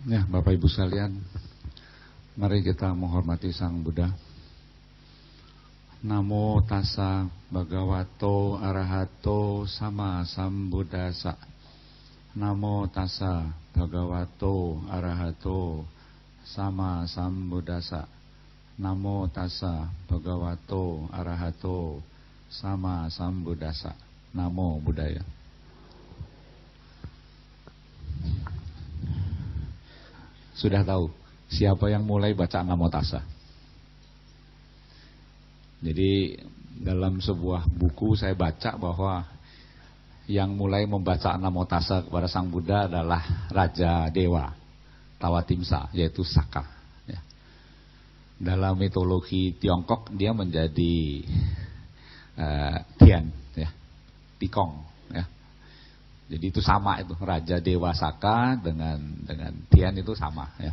Ya, Bapak Ibu sekalian, mari kita menghormati Sang Buddha. Namo tassa bhagavato arahato sama sambuddhassa. Namo tassa bhagavato arahato sama sambuddhassa. Namo tassa bhagavato arahato sama sambuddhassa. Namo Buddhaya. Sudah tahu siapa yang mulai baca Namo Tassa? Jadi dalam sebuah buku saya baca bahwa yang mulai membaca Namo Tassa kepada Sang Buddha adalah Raja Dewa Tawatimsa, yaitu Saka. Ya. Dalam mitologi Tiongkok dia menjadi Tian, ya, Tikong. Ya. Jadi itu sama itu, Raja Dewa Saka dengan Tian itu sama, ya.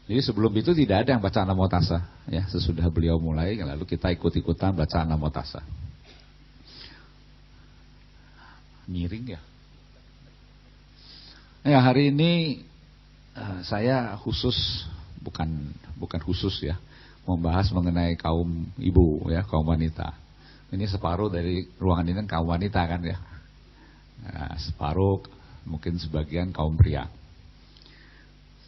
Jadi sebelum itu tidak ada yang baca Namo Tassa, ya. Sesudah beliau mulai, lalu kita ikut-ikutan baca Namo Tassa. Miring ya. Ya, hari ini saya khusus bukan khusus ya, membahas mengenai kaum ibu, ya, kaum wanita. Ini separuh dari ruangan ini kaum wanita kan ya. Nah, separuh mungkin sebagian kaum pria.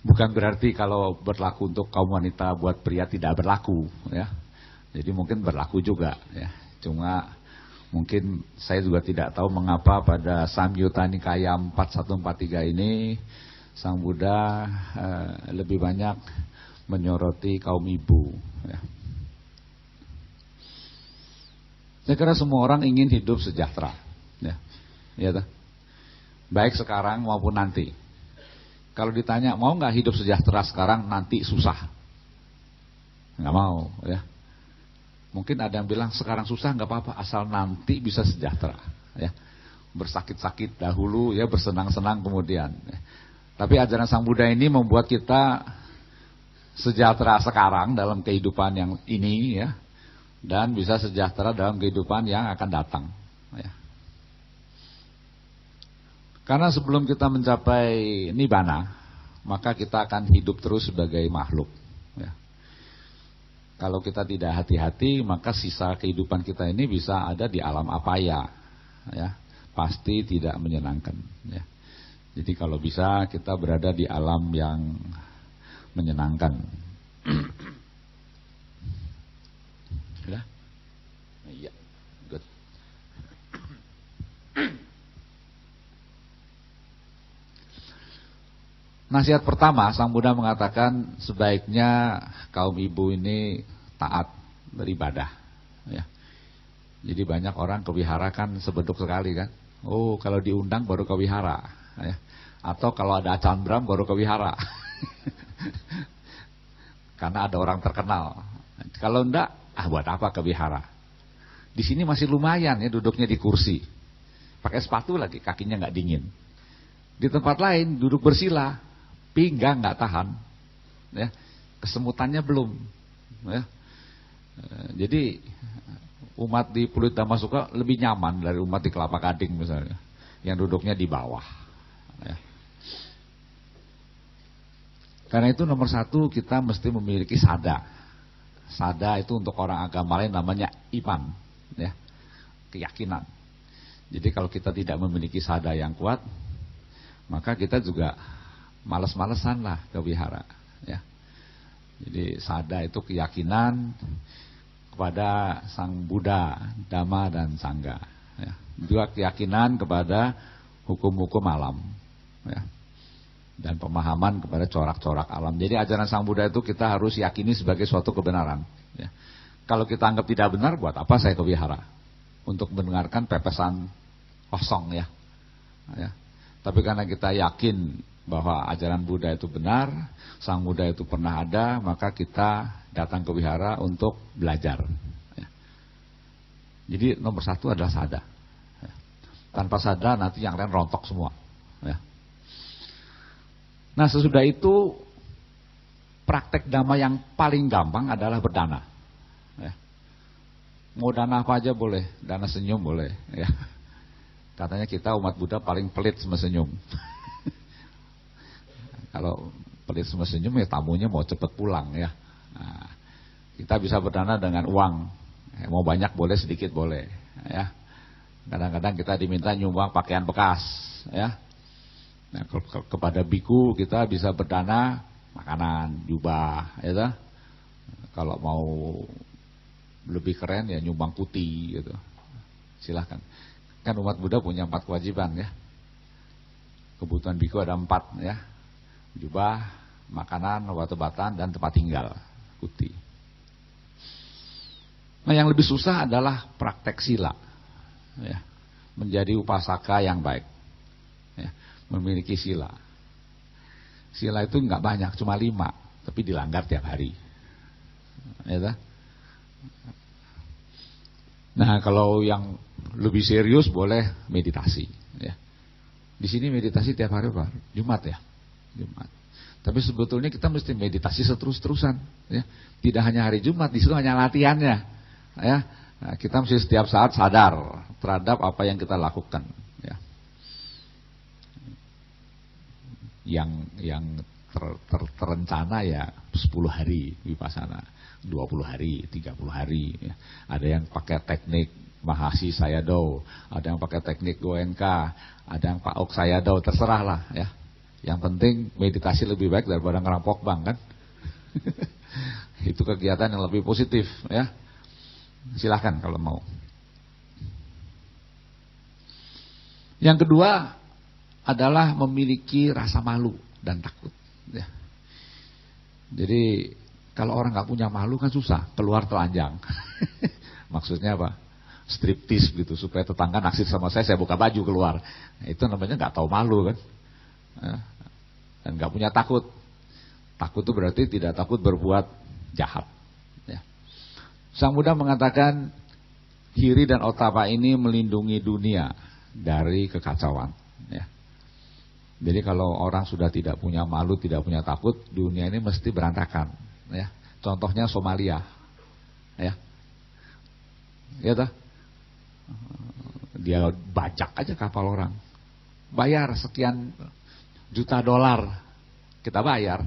Bukan berarti kalau berlaku untuk kaum wanita buat pria tidak berlaku ya. Jadi mungkin berlaku juga ya. Cuma mungkin saya juga tidak tahu mengapa pada Samyutta Nikaya 4143 ini Sang Buddha lebih banyak menyoroti kaum ibu ya. Saya kira semua orang ingin hidup sejahtera, ya, ya, baik sekarang maupun nanti. Kalau ditanya mau nggak hidup sejahtera sekarang, nanti susah, nggak mau, ya. Mungkin ada yang bilang sekarang susah nggak apa-apa, asal nanti bisa sejahtera, ya. Bersakit-sakit dahulu, ya, bersenang-senang kemudian. Ya. Tapi ajaran Sang Buddha ini membuat kita sejahtera sekarang dalam kehidupan yang ini, ya. Dan bisa sejahtera dalam kehidupan yang akan datang ya. Karena sebelum kita mencapai Nibbana, maka kita akan hidup terus sebagai makhluk ya. Kalau kita tidak hati-hati, maka sisa kehidupan kita ini bisa ada di alam apaya ya. Pasti tidak menyenangkan ya. Jadi kalau bisa kita berada di alam yang menyenangkan. Ya. Iya, good. Nasihat pertama, Sang Buddha mengatakan sebaiknya kaum ibu ini taat beribadah. Ya. Jadi banyak orang ke wihara kan sebeduk sekali kan. Oh, kalau diundang baru ke wihara. Ya. Atau kalau ada acambram baru ke wihara. Karena ada orang terkenal. Kalau enggak, buat apa ke wihara? Di sini masih lumayan ya duduknya di kursi. Pakai sepatu lagi, kakinya nggak dingin. Di tempat lain duduk bersila, pinggang nggak tahan. Ya, kesemutannya belum. Ya. Jadi umat di Pluit Dhammasukha lebih nyaman dari umat di Kelapa Gading misalnya, yang duduknya di bawah. Ya. Karena itu nomor satu kita mesti memiliki sada. Sada itu untuk orang agama lain namanya iman, ya, keyakinan. Jadi kalau kita tidak memiliki sada yang kuat, maka kita juga malas-malesan lah ke wihara, ya. Jadi sada itu keyakinan kepada Sang Buddha, Dhamma dan Sangha, ya. Juga keyakinan kepada hukum-hukum alam, ya. Dan pemahaman kepada corak-corak alam. Jadi ajaran Sang Buddha itu kita harus yakini sebagai suatu kebenaran ya. Kalau kita anggap tidak benar, buat apa saya ke wihara? Untuk mendengarkan pepesan kosong ya. Ya. Tapi karena kita yakin bahwa ajaran Buddha itu benar, Sang Buddha itu pernah ada, maka kita datang ke wihara untuk belajar ya. Jadi nomor satu adalah sada ya. Tanpa sada nanti yang lain rontok semua ya. Nah sesudah itu praktek dhamma yang paling gampang adalah berdana ya. Mau dana apa aja boleh, dana senyum boleh ya. Katanya kita umat Buddha paling pelit sama senyum. Kalau pelit senyum ya tamunya mau cepet pulang ya. Nah, kita bisa berdana dengan uang. Mau banyak boleh, sedikit boleh ya. Kadang-kadang kita diminta nyumbang pakaian bekas ya. Nah, kepada biku kita bisa berdana makanan, jubah ya. Kalau mau lebih keren ya nyumbang putih gitu. Silahkan. Kan umat Buddha punya 4 kewajiban ya. Kebutuhan biku ada 4 ya. Jubah, makanan, obat-obatan, dan tempat tinggal. Putih. Nah yang lebih susah adalah praktek sila. Ya. Menjadi upasaka yang baik. Ya. Memiliki sila. Sila itu nggak banyak, cuma 5. Tapi dilanggar tiap hari. Ya. Nah kalau yang lebih serius boleh meditasi. Ya. Di sini meditasi tiap hari Pak. Jumat ya. Jumat. Tapi sebetulnya kita mesti meditasi seterus-terusan, ya. Tidak hanya hari Jumat, di situ hanya latihannya, ya. Nah, kita mesti setiap saat sadar terhadap apa yang kita lakukan, ya. Yang terencana ya 10 hari vipassana, 20 hari, 30 hari, ya. Ada yang pakai teknik Mahasi Sayadaw, ada yang pakai teknik Goenka, ada yang Pak Ok Sayadaw, terserah lah ya. Yang penting meditasi lebih baik daripada ngerampok bank kan. Itu kegiatan yang lebih positif ya. Silahkan kalau mau. Yang kedua adalah memiliki rasa malu dan takut ya. Jadi kalau orang nggak punya malu kan susah keluar telanjang. Maksudnya apa? Striptis gitu supaya tetangga naksir sama saya buka baju keluar. Nah, itu namanya nggak tahu malu kan. Dan nggak punya takut. Takut itu berarti tidak takut berbuat jahat. Ya. Sang Buddha mengatakan Hiri dan Ottappa ini melindungi dunia dari kekacauan. Ya. Jadi kalau orang sudah tidak punya malu, tidak punya takut, dunia ini mesti berantakan. Ya. Contohnya Somalia. Ya. Ya toh? Dia bajak aja kapal orang. Bayar sekian juta dolar, kita bayar.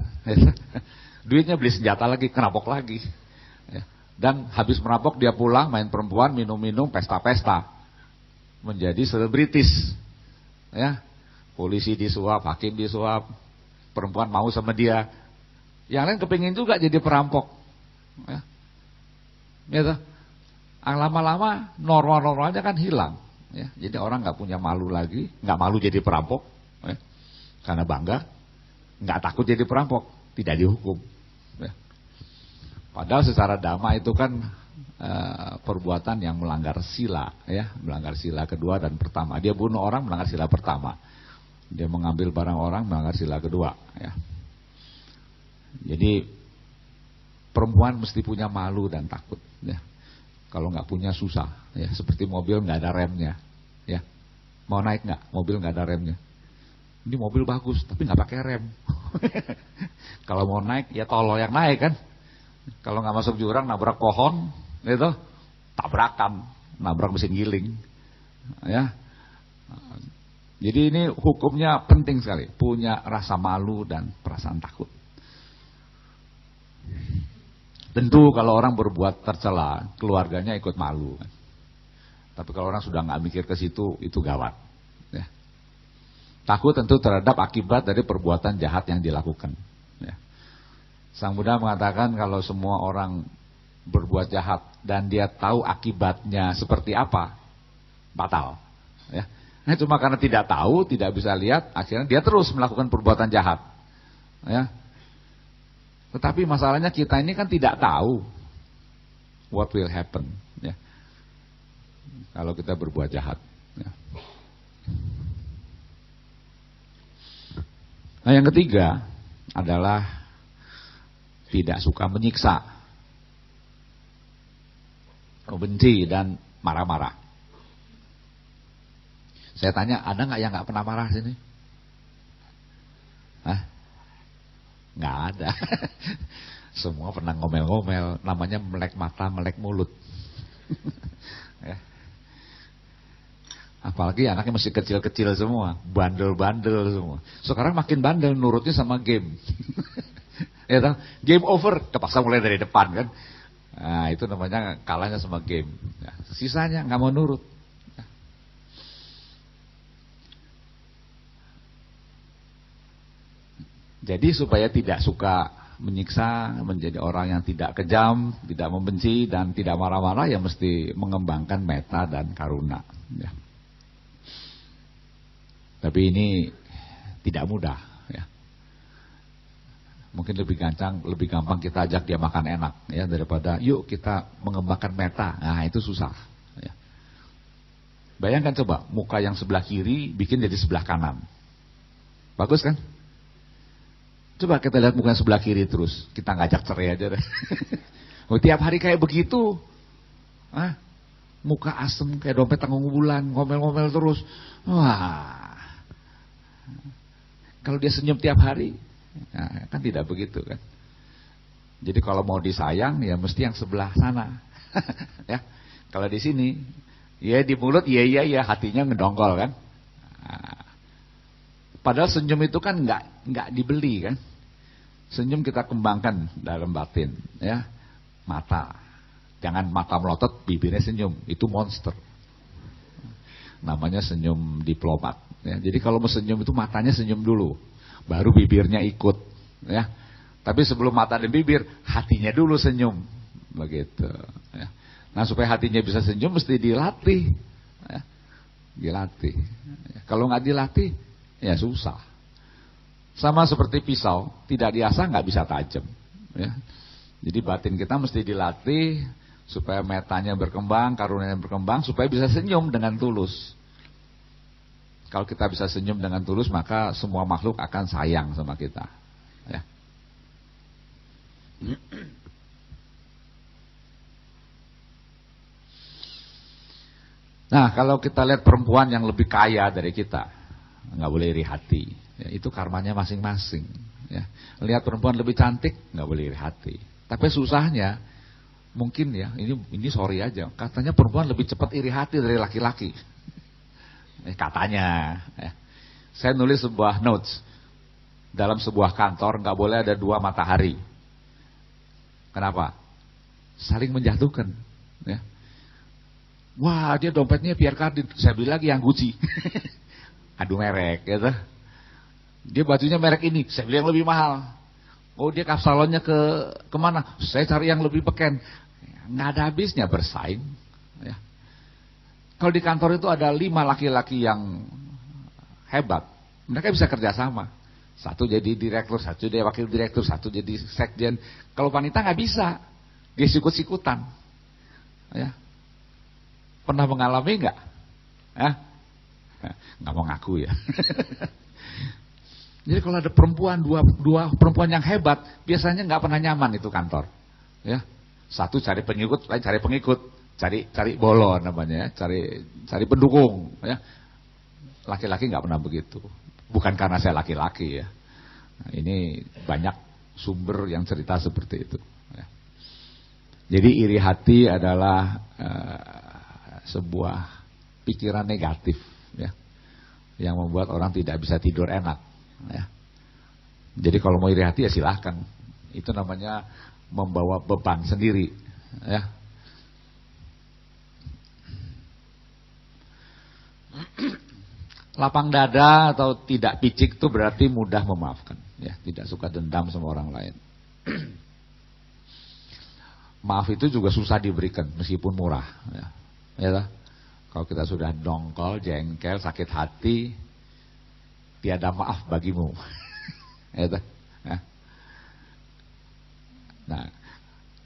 Duitnya beli senjata lagi, kerampok lagi. Dan habis merampok dia pulang, main perempuan, minum-minum, pesta-pesta. Menjadi selebritis. Ya. Polisi disuap, hakim disuap, perempuan mau sama dia. Yang lain kepingin juga jadi perampok. Ya. Gitu. Lama-lama normal-normalnya kan hilang. Ya. Jadi orang nggak punya malu lagi, nggak malu jadi perampok. Ya. Karena bangga, nggak takut jadi perampok, tidak dihukum. Ya. Padahal secara dhamma itu kan perbuatan yang melanggar sila, ya, melanggar sila kedua dan pertama. Dia bunuh orang melanggar sila pertama, dia mengambil barang orang melanggar sila kedua. Ya. Jadi perempuan mesti punya malu dan takut. Ya. Kalau nggak punya susah, ya, seperti mobil nggak ada remnya. Ya. Mau naik nggak? Mobil nggak ada remnya. Ini mobil bagus, tapi nggak pakai rem. Kalau mau naik, ya tolol yang naik kan. Kalau nggak masuk jurang, nabrak pohon, itu tabrakan, nabrak mesin giling. Ya. Jadi ini hukumnya penting sekali, punya rasa malu dan perasaan takut. Tentu kalau orang berbuat tercela, keluarganya ikut malu. Tapi kalau orang sudah nggak mikir ke situ, itu gawat. Ya. Takut tentu terhadap akibat dari perbuatan jahat yang dilakukan. Ya. Sang Buddha mengatakan kalau semua orang berbuat jahat dan dia tahu akibatnya seperti apa, batal. Ya. Nah, cuma karena tidak tahu, tidak bisa lihat, akhirnya dia terus melakukan perbuatan jahat. Ya. Tetapi masalahnya kita ini kan tidak tahu what will happen. Ya. Kalau kita berbuat jahat. Ya. Nah yang ketiga adalah tidak suka menyiksa, benci dan marah-marah. Saya tanya, ada nggak yang nggak pernah marah sini? Hah? Nggak ada. Semua pernah ngomel-ngomel, namanya melek mata, melek mulut. Ya. Apalagi anaknya masih kecil-kecil semua, bandel-bandel semua. Sekarang makin bandel nurutnya sama game. Ya toh? Game over, kepaksa mulai dari depan kan. Nah, itu namanya kalahnya sama game. Nah, sisanya nggak mau nurut. Jadi supaya tidak suka menyiksa, menjadi orang yang tidak kejam, tidak membenci dan tidak marah-marah, ya mesti mengembangkan metta dan karuna. Ya. Tapi ini tidak mudah. Ya. Mungkin lebih gampang kita ajak dia makan enak, ya, daripada yuk kita mengembangkan metta. Nah itu susah. Ya. Bayangkan coba muka yang sebelah kiri bikin jadi sebelah kanan, bagus kan? Coba kita lihat muka sebelah kiri terus, kita ngajak cerai aja deh. Tiap hari kayak begitu, muka asem kayak dompet tanggung bulan, ngomel-ngomel terus. Wah, kalau dia senyum tiap hari, nah, kan tidak begitu kan. Jadi kalau mau disayang ya mesti yang sebelah sana. Ya, kalau di sini, ya di mulut iya, hatinya ngedongkol kan. Nah, padahal senyum itu kan nggak dibeli kan. Senyum kita kembangkan dalam batin, ya. Mata, jangan mata melotot, bibirnya senyum, itu monster. Namanya senyum diplomat. Ya. Jadi kalau mau senyum itu matanya senyum dulu, baru bibirnya ikut, ya. Tapi sebelum mata dan bibir, hatinya dulu senyum, begitu. Ya. Nah supaya hatinya bisa senyum mesti dilatih, ya. Dilatih. Ya. Kalau nggak dilatih, ya susah. Sama seperti pisau, tidak diasah nggak bisa tajam. Ya. Jadi batin kita mesti dilatih supaya metanya berkembang, karunianya berkembang, supaya bisa senyum dengan tulus. Kalau kita bisa senyum dengan tulus, maka semua makhluk akan sayang sama kita. Ya. Nah, kalau kita lihat perempuan yang lebih kaya dari kita, nggak boleh iri hati. Ya, itu karmanya masing-masing. Ya. Lihat perempuan lebih cantik, nggak boleh iri hati. Tapi susahnya, mungkin ya, ini sorry aja, katanya perempuan lebih cepat iri hati dari laki-laki. Katanya. Ya. Saya nulis sebuah notes, dalam sebuah kantor nggak boleh ada dua matahari. Kenapa? Saling menjatuhkan. Ya. Wah, dia dompetnya Pierre Cardin, saya beli lagi yang Gucci. Adu merek, gitu. Dia bajunya merek ini, saya beli yang lebih mahal. Oh dia kapsalonnya kemana? Saya cari yang lebih beken. Nggak ada habisnya bersaing. Ya. Kalau di kantor itu ada 5 laki-laki yang hebat, mereka bisa kerjasama. Satu jadi direktur, satu jadi wakil direktur, satu jadi sekjen. Kalau wanita nggak bisa, dia sikut-sikutan. Ya. Pernah mengalami nggak? Nggak mau ngaku ya. Jadi kalau ada perempuan, dua perempuan yang hebat, biasanya nggak pernah nyaman itu kantor. Ya, satu cari pengikut, lain cari pengikut, cari bolo namanya, cari pendukung. Ya, laki-laki nggak pernah begitu. Bukan karena saya laki-laki ya. Nah, ini banyak sumber yang cerita seperti itu. Ya. Jadi iri hati adalah sebuah pikiran negatif, ya, yang membuat orang tidak bisa tidur enak. Ya. Jadi kalau mau iri hati ya silahkan. Itu namanya membawa beban sendiri. Ya. Lapang dada atau tidak picik itu berarti mudah memaafkan. Ya, tidak suka dendam sama orang lain. Maaf itu juga susah diberikan meskipun murah. Ya. Ya, kalau kita sudah dongkol, jengkel, sakit hati, tiada maaf bagimu. Ya. Nah,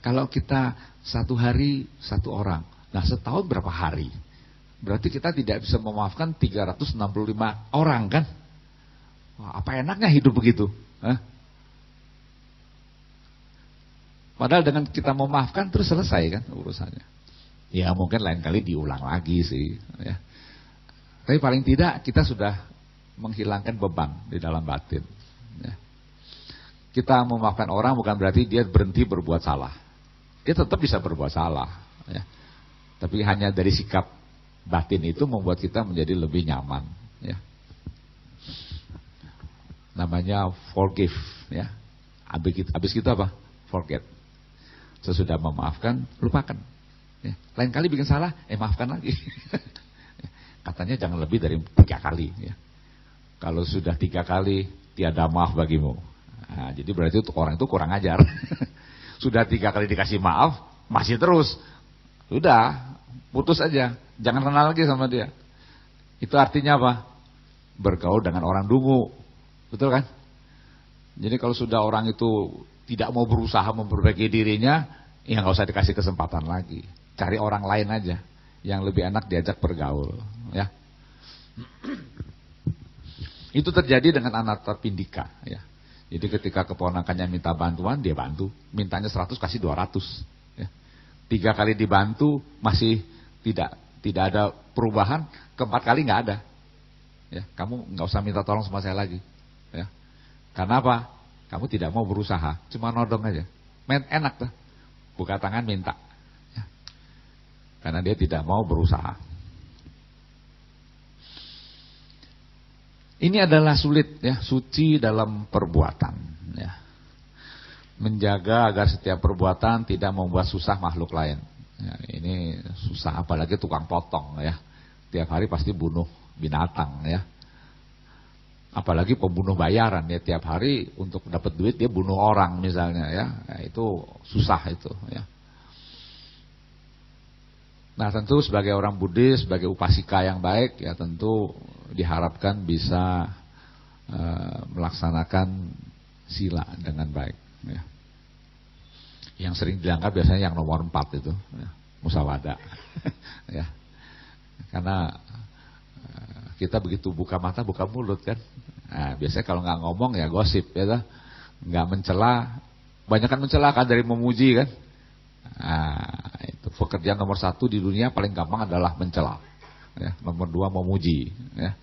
kalau kita satu hari satu orang, nah setahun berapa hari? Berarti kita tidak bisa memaafkan 365 orang kan? Wah, apa enaknya hidup begitu? Padahal dengan kita memaafkan terus selesai kan urusannya. Ya mungkin lain kali diulang lagi sih. Ya. Tapi paling tidak kita sudah menghilangkan beban di dalam batin. Ya. Kita memaafkan orang bukan berarti dia berhenti berbuat salah. Dia tetap bisa berbuat salah. Ya. Tapi hanya dari sikap Batin itu membuat kita menjadi lebih nyaman, ya. Namanya forgive, ya. Habis kita apa? Forget. Sesudah memaafkan, lupakan. Ya. Lain kali bikin salah, maafkan lagi. Katanya jangan lebih dari 3 kali. Ya. Kalau sudah 3 kali, tiada maaf bagimu. Nah, jadi berarti orang itu kurang ajar. Sudah 3 kali dikasih maaf, masih terus. Sudah, putus aja. Jangan kenal lagi sama dia. Itu artinya apa? Bergaul dengan orang dungu. Betul kan? Jadi kalau sudah orang itu tidak mau berusaha memperbaiki dirinya, ya nggak usah dikasih kesempatan lagi. Cari orang lain aja yang lebih enak diajak bergaul, ya. Itu terjadi dengan Anathapindika, ya. Jadi ketika keponakannya minta bantuan, dia bantu. Mintanya 100, kasih 200, ya. 3 kali dibantu masih tidak ada perubahan, ke-4 kali nggak ada. Ya, kamu nggak usah minta tolong sama saya lagi, ya. Karena apa? Kamu tidak mau berusaha, cuma nodong aja. Enak tuh, buka tangan minta, ya. Karena dia tidak mau berusaha. Ini adalah sulit, ya, suci dalam perbuatan, ya. Menjaga agar setiap perbuatan tidak membuat susah makhluk lain. Ya, ini susah, apalagi tukang potong, ya. Tiap hari pasti bunuh binatang, ya. Apalagi pembunuh bayaran, ya, tiap hari untuk dapat duit dia bunuh orang misalnya, ya. Nah, itu susah itu, ya. Nah, tentu sebagai orang Buddhis, sebagai upasika yang baik, ya, tentu diharapkan bisa melaksanakan sila dengan baik, ya. Yang sering dilanggar biasanya yang nomor 4 itu, ya, musawada. Ya. Karena kita begitu buka mata buka mulut kan. Nah, biasanya kalau nggak ngomong ya gosip, ya, nggak mencela, banyak kan mencela kan dari memuji kan. Nah, itu pekerjaan nomor 1 di dunia paling gampang adalah mencela, ya. Nomor 2 memuji, ya.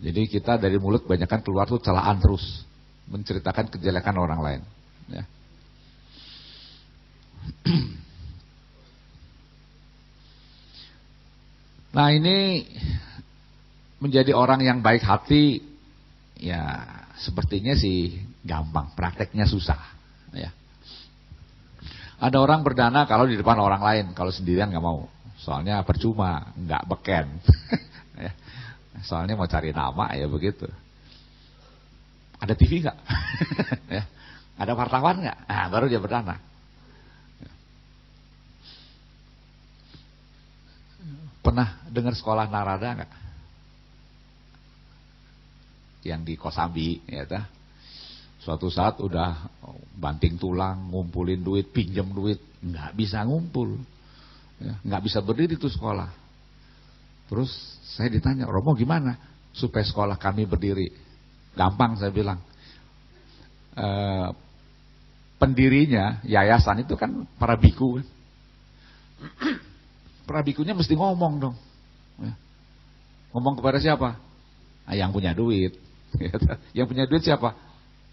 Jadi kita dari mulut banyak kan keluar tuh celaan terus, menceritakan kejelekan orang lain, ya. Nah, ini menjadi orang yang baik hati, ya sepertinya sih gampang, prakteknya susah, ya. Ada orang berdana kalau di depan orang lain, kalau sendirian nggak mau, soalnya percuma, nggak beken. Ya. Soalnya mau cari nama, ya begitu. Ada TV nggak? Ya. Ada wartawan nggak? Nah, baru dia berdana. Pernah dengar sekolah Narada nggak? Yang di Kosambi, ya ta? Suatu saat udah banting tulang, ngumpulin duit, pinjam duit, nggak bisa ngumpul, ya, nggak bisa berdiri tuh sekolah. Terus saya ditanya, Romo gimana supaya sekolah kami berdiri? Gampang, saya bilang. Pendirinya yayasan itu kan para biku kan. Para bikunya mesti ngomong dong, ya. Ngomong kepada siapa? Yang punya duit. Yang punya duit siapa?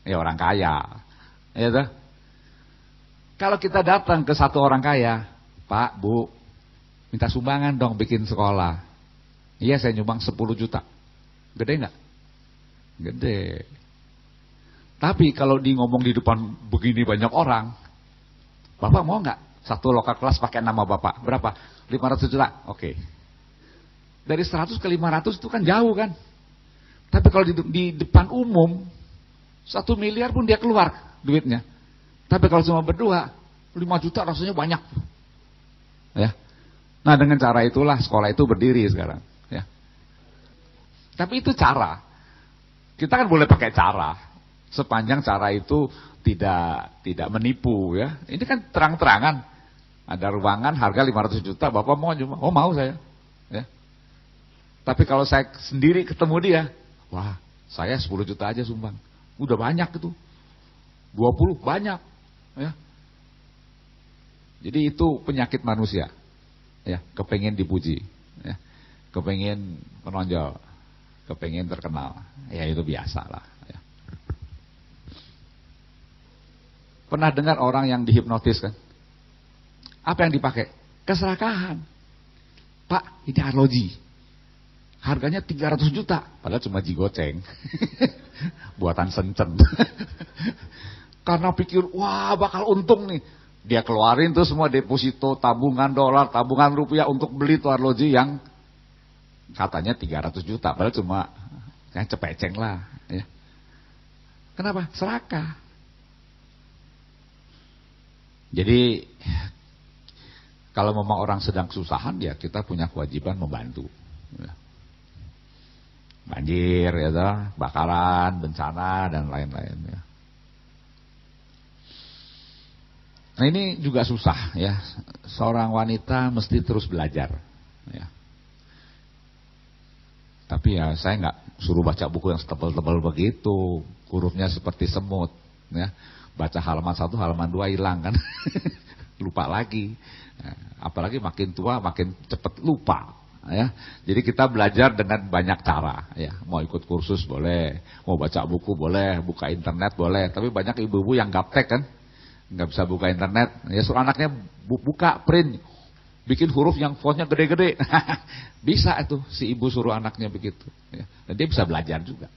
Ya orang kaya, ya. Kalau kita datang ke satu orang kaya, Pak, Bu, minta sumbangan dong bikin sekolah. Iya, saya nyumbang 10 juta. Gede nggak? Gede. Tapi kalau di ngomong di depan begini banyak orang, Bapak mau nggak satu lokal kelas pakai nama Bapak? Berapa? 500 juta. Oke. Dari 100 ke 500 itu kan jauh kan? Tapi kalau di depan umum 1 miliar pun dia keluar duitnya. Tapi kalau cuma berdua 5 juta rasanya banyak, ya. Nah, dengan cara itulah sekolah itu berdiri sekarang, ya. Tapi itu cara. Kita kan boleh pakai cara, sepanjang cara itu tidak menipu, ya. Ini kan terang-terangan. Ada ruangan harga 500 juta, Bapak mau cuma, oh mau saya, ya. Tapi kalau saya sendiri ketemu dia, wah, saya 10 juta aja sumbang. Udah banyak itu. 20 banyak, ya. Jadi itu penyakit manusia, ya, kepengen dipuji, ya. Kepengen menonjol, kepengen terkenal. Ya itu biasa lah, ya. Pernah dengar orang yang dihipnotis kan? Apa yang dipakai? Keserakahan. Pak, ini arloji. Harganya 300 juta. Padahal cuma jigoceng. Buatan Sencen. Karena pikir, wah bakal untung nih. Dia keluarin tuh semua deposito, tabungan dolar, tabungan rupiah untuk beli tuh arloji yang katanya 300 juta. Padahal cuma yang cepeceng lah. Ya. Kenapa? Serakah. Jadi kalau memang orang sedang kesusahan, ya kita punya kewajiban membantu. Banjir, ya toh, bakaran, bencana dan lain-lain. Ya. Nah ini juga susah ya. Seorang wanita mesti terus belajar. Ya. Tapi ya saya nggak suruh baca buku yang setebal-tebal begitu, hurufnya seperti semut. Ya. Baca halaman 1, halaman 2 hilang kan, lupa lagi. Apalagi makin tua makin cepat lupa. Ya, jadi kita belajar dengan banyak cara. Ya, mau ikut kursus boleh, mau baca buku boleh, buka internet boleh. Tapi banyak ibu-ibu yang gaptek kan, nggak bisa buka internet. Ya suruh anaknya buka print, bikin huruf yang fontnya gede-gede. Bisa itu si ibu suruh anaknya begitu. Ya, dan dia bisa belajar juga.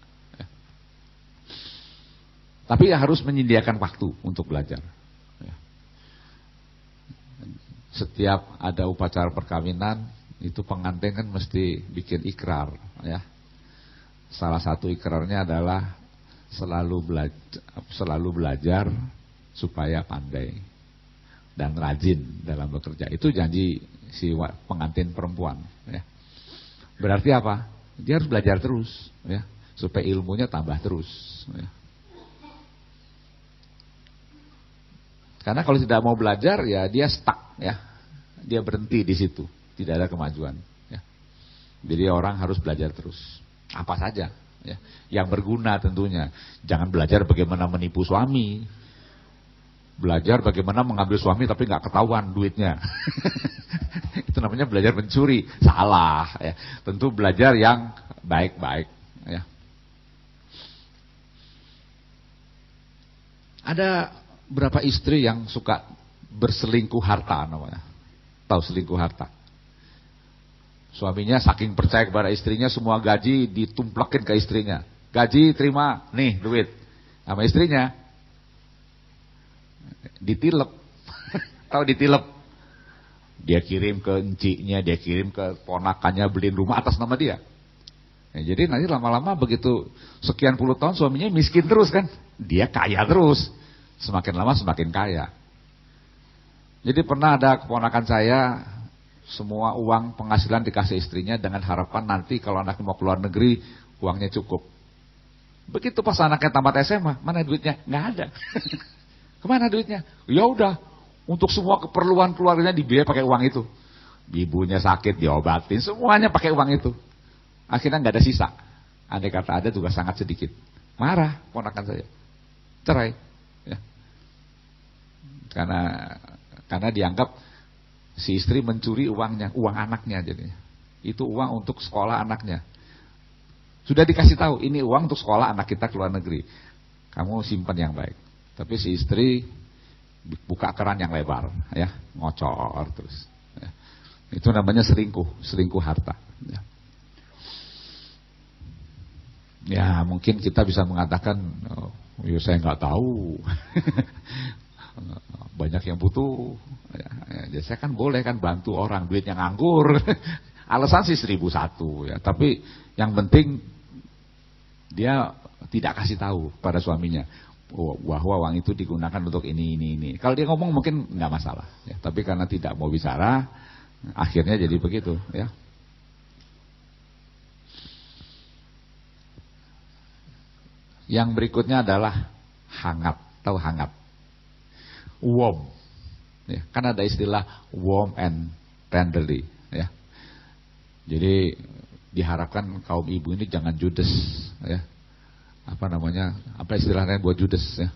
Tapi ya harus menyediakan waktu untuk belajar. Setiap ada upacara perkawinan, itu pengantin kan mesti bikin ikrar. Ya. Salah satu ikrarnya adalah selalu belajar supaya pandai dan rajin dalam bekerja. Itu janji si pengantin perempuan. Ya. Berarti apa? Dia harus belajar terus, ya, supaya ilmunya tambah terus. Ya. Karena kalau tidak mau belajar ya dia stuck ya. Dia berhenti di situ, tidak ada kemajuan ya. Jadi orang harus belajar terus. Apa saja ya, yang berguna tentunya. Jangan belajar bagaimana menipu suami. Belajar bagaimana mengambil suami tapi nggak ketahuan duitnya. Itu namanya belajar mencuri. Salah ya. Tentu belajar yang baik-baik ya. Ada berapa istri yang suka berselingkuh harta namanya? Tahu selingkuh harta? Suaminya saking percaya kepada istrinya, semua gaji ditumplekin ke istrinya. Gaji terima, nih duit. Sama istrinya ditilep. Tahu ditilep? Dia kirim ke enciknya, dia kirim ke ponakannya beliin rumah atas nama dia. Ya, jadi nanti lama-lama begitu sekian puluh tahun suaminya miskin terus kan? Dia kaya terus. Semakin lama semakin kaya. Jadi pernah ada keponakan saya, semua uang penghasilan dikasih istrinya dengan harapan nanti kalau anaknya mau keluar negeri, uangnya cukup. Begitu pas anaknya tamat SMA, mana duitnya? Nggak ada. Kemana duitnya? Ya udah, untuk semua keperluan keluarganya dibiayai pakai uang itu. Ibunya sakit diobatin, semuanya pakai uang itu. Akhirnya nggak ada sisa. Andai kata ada juga sangat sedikit. Marah ponakan saya, cerai. Ya. Karena dianggap si istri mencuri uangnya, uang anaknya jadinya. Itu uang untuk sekolah anaknya. Sudah dikasih tahu, ini uang untuk sekolah anak kita ke luar negeri. Kamu simpan yang baik. Tapi si istri buka keran yang lebar, ya, ngocor terus. Ya. Itu namanya selingkuh harta. Ya. Ya mungkin kita bisa mengatakan, oh, ya saya nggak tahu. Banyak yang butuh. Ya, saya kan boleh kan bantu orang, duitnya nganggur. Alasan sih 1001 ya. Tapi yang penting dia tidak kasih tahu pada suaminya bahwa uang itu digunakan untuk ini. Kalau dia ngomong mungkin nggak masalah. Ya. Tapi karena tidak mau bicara, akhirnya jadi begitu. Ya. Yang berikutnya adalah hangat. Tahu hangat? Warm. Ya, kan ada istilah warm and tenderly. Ya. Jadi diharapkan kaum ibu ini jangan judes. Ya. Apa namanya? Apa istilahnya buat judes? Ya.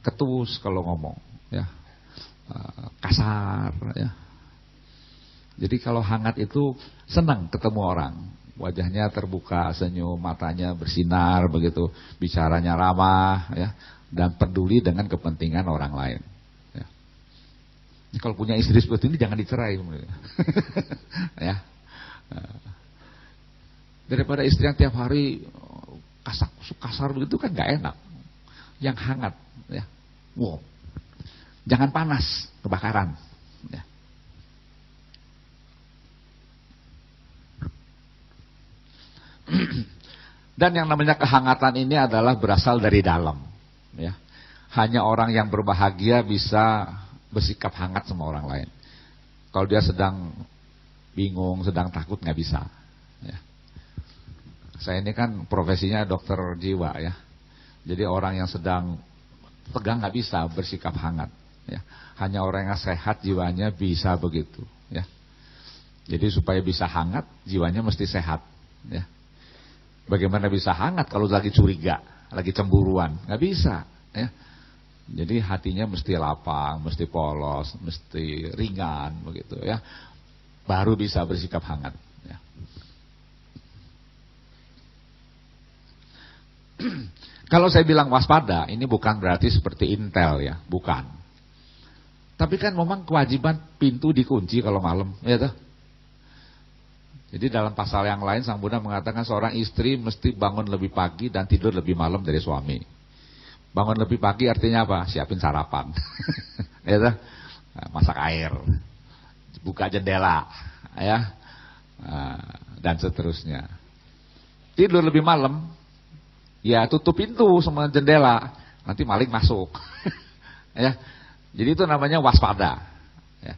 Ketus kalau ngomong. Ya. Kasar. Ya. Jadi kalau hangat itu senang ketemu orang. Wajahnya terbuka, senyum, matanya bersinar begitu, bicaranya ramah, ya, dan peduli dengan kepentingan orang lain. Ya. Kalau punya istri seperti ini jangan dicerai. Ya. Daripada istri yang tiap hari kasar begitu kan gak enak. Yang hangat, ya. Wow. Jangan panas, kebakaran. Ya. Dan yang namanya kehangatan ini adalah berasal dari dalam. Ya. Hanya orang yang berbahagia bisa bersikap hangat sama orang lain. Kalau dia sedang bingung, sedang takut, nggak bisa. Ya. Saya ini kan profesinya dokter jiwa ya. Jadi orang yang sedang tegang nggak bisa bersikap hangat. Ya. Hanya orang yang sehat jiwanya bisa begitu. Ya. Jadi supaya bisa hangat, jiwanya mesti sehat. Ya. Bagaimana bisa hangat kalau lagi curiga, lagi cemburuan? Nggak bisa. Ya. Jadi hatinya mesti lapang, mesti polos, mesti ringan begitu ya. Baru bisa bersikap hangat. Ya. Kalau saya bilang waspada, ini bukan berarti seperti intel ya, bukan. Tapi kan memang kewajiban pintu dikunci kalau malam, ya toh. Jadi dalam pasal yang lain Sang Buddha mengatakan seorang istri mesti bangun lebih pagi dan tidur lebih malam dari suami. Bangun lebih pagi artinya apa? Siapin sarapan. Ya toh? Masak air. Buka jendela, ya. Dan seterusnya. Tidur lebih malam, ya tutup pintu sama jendela, nanti maling masuk. Ya. Jadi itu namanya waspada. Ya.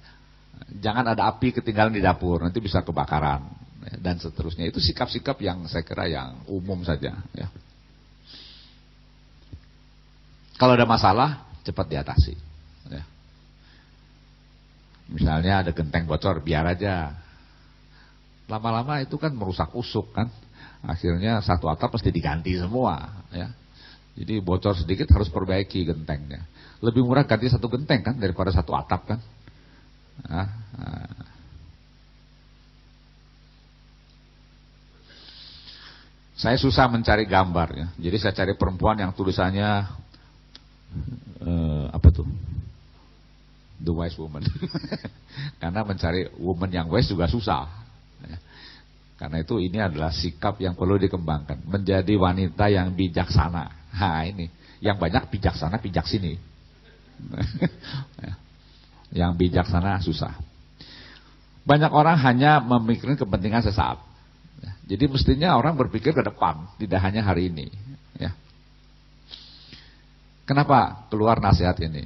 Jangan ada api ketinggalan di dapur, nanti bisa kebakaran. Ya. Dan seterusnya. Itu sikap-sikap yang saya kira yang umum saja. Ya. Kalau ada masalah, cepat diatasi. Ya. Misalnya ada genteng bocor, biar aja. Lama-lama itu kan merusak usuk kan. Akhirnya satu atap mesti diganti semua. Ya. Jadi bocor sedikit harus perbaiki gentengnya. Lebih murah ganti satu genteng kan daripada satu atap kan. Saya susah mencari gambar ya. Jadi saya cari perempuan yang tulisannya apa tuh? The wise woman. Karena mencari woman yang wise juga susah. Ya. Karena itu ini adalah sikap yang perlu dikembangkan. Menjadi wanita yang bijaksana. Nah ini. Yang banyak bijaksana pijak sini. Yang bijaksana susah. Banyak orang hanya memikirkan kepentingan sesaat. Jadi mestinya orang berpikir ke depan, tidak hanya hari ini. Ya. Kenapa keluar nasihat ini?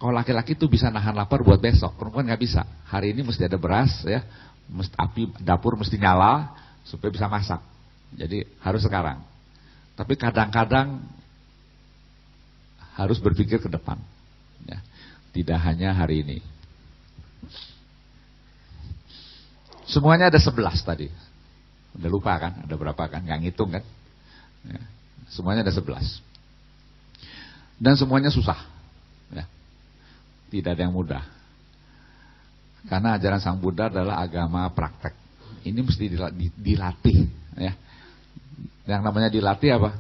Kalau laki-laki itu bisa nahan lapar buat besok, perempuan nggak bisa. Hari ini mesti ada beras, ya, api dapur mesti nyala supaya bisa masak. Jadi harus sekarang. Tapi kadang-kadang harus berpikir ke depan, ya. Tidak hanya hari ini. Semuanya ada 11 tadi. Udah lupa kan? Ada berapa kan? Nggak ngitung kan? Ya. Semuanya ada 11. Dan semuanya susah. Ya. Tidak ada yang mudah. Karena ajaran Sang Buddha adalah agama praktek. Ini mesti dilatih. Ya. Yang namanya dilatih apa?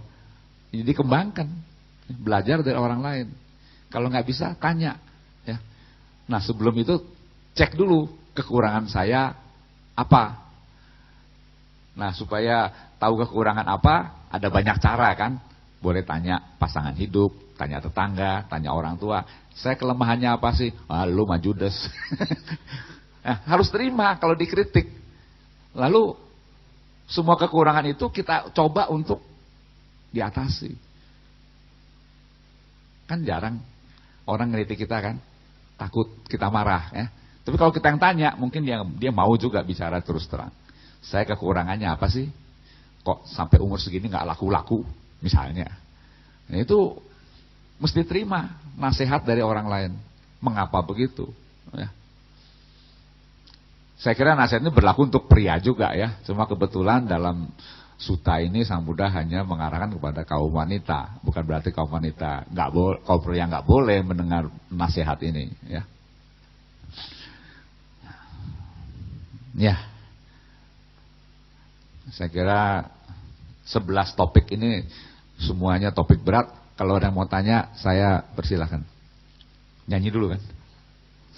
Jadi dikembangkan. Belajar dari orang lain. Kalau nggak bisa, tanya. Ya. Nah sebelum itu, cek dulu kekurangan saya apa. Nah supaya tahu kekurangan apa, ada banyak cara kan. Boleh tanya pasangan hidup, tanya tetangga, tanya orang tua. Saya kelemahannya apa sih? Lu mah judes. Nah, harus terima kalau dikritik. Lalu semua kekurangan itu kita coba untuk diatasi. Kan jarang orang ngeritik kita kan. Takut kita marah ya. Tapi kalau kita yang tanya, mungkin dia mau juga bicara terus terang. Saya kekurangannya apa sih? Kok sampai umur segini gak laku-laku misalnya. Nah, itu mesti terima nasihat dari orang lain. Mengapa begitu? Ya. Saya kira nasihat ini berlaku untuk pria juga ya. Cuma kebetulan dalam sutta ini Sang Buddha hanya mengarahkan kepada kaum wanita. Bukan berarti kaum wanita kaum pria nggak boleh mendengar nasihat ini. Ya. Ya. Saya kira 11 topik ini semuanya topik berat. Kalau ada yang mau tanya, saya persilahkan. Nyanyi dulu kan?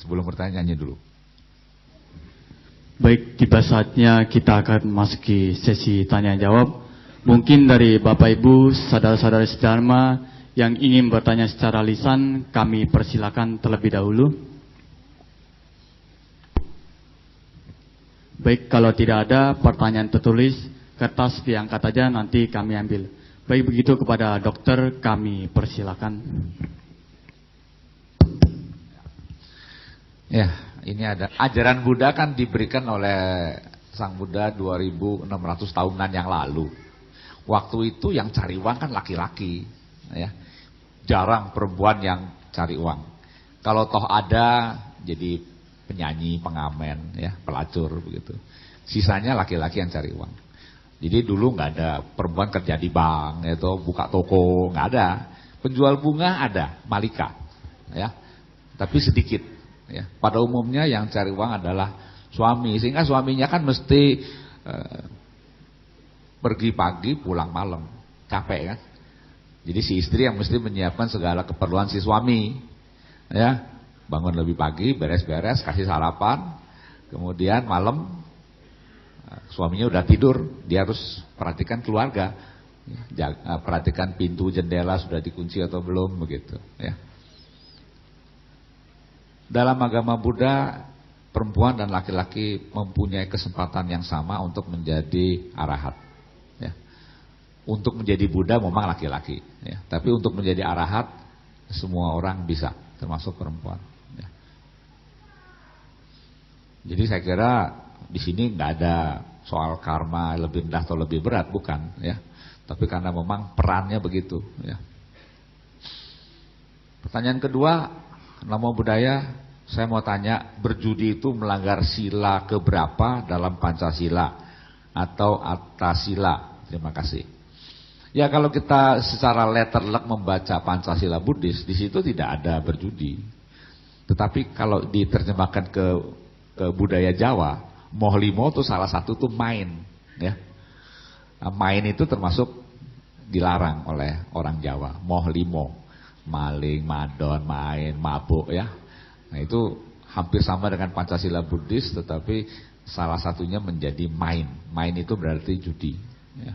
Sebelum bertanya nyanyi dulu. Baik, tiba saatnya kita akan masuki sesi tanya jawab. Mungkin dari Bapak Ibu, saudara-saudara sedharma yang ingin bertanya secara lisan, kami persilakan terlebih dahulu. Baik, kalau tidak ada pertanyaan tertulis, kertas diangkat aja, nanti kami ambil. Baik, begitu kepada dokter, kami persilakan. Ya, ini ada ajaran Buddha kan diberikan oleh Sang Buddha 2600 tahunan yang lalu. Waktu itu yang cari uang kan laki-laki, ya. Jarang perempuan yang cari uang. Kalau toh ada, jadi penyanyi, pengamen, ya, pelacur begitu. Sisanya laki-laki yang cari uang. Jadi dulu nggak ada perempuan kerja di bank, itu buka toko, nggak ada. Penjual bunga ada, malika, ya, tapi sedikit. Ya, pada umumnya yang cari uang adalah suami, sehingga suaminya kan mesti pergi pagi pulang malam, capek kan. Jadi si istri yang mesti menyiapkan segala keperluan si suami, ya, bangun lebih pagi, beres-beres, kasih sarapan, kemudian malam suaminya udah tidur, dia harus perhatikan keluarga, perhatikan pintu jendela sudah dikunci atau belum begitu, ya. Dalam agama Buddha, perempuan dan laki-laki mempunyai kesempatan yang sama untuk menjadi arahat. Ya. Untuk menjadi Buddha memang laki-laki, ya. Tapi untuk menjadi arahat semua orang bisa, termasuk perempuan. Ya. Jadi saya kira di sini nggak ada soal karma lebih rendah atau lebih berat, bukan, ya. Tapi karena memang perannya begitu. Ya. Pertanyaan kedua. Namo Buddhaya, saya mau tanya, berjudi itu melanggar sila keberapa dalam Pancasila atau Attasila? Terima kasih. Ya, kalau kita secara letterlek membaca Pancasila Buddhis, di situ tidak ada berjudi. Tetapi kalau diterjemahkan ke budaya Jawa, mohlimo itu salah satu tuh main, ya. Nah, main itu termasuk dilarang oleh orang Jawa, mohlimo. Maling, madon, main, mabuk, ya. Nah itu hampir sama dengan Pancasila Buddhis, tetapi salah satunya menjadi main. Main itu berarti judi, ya.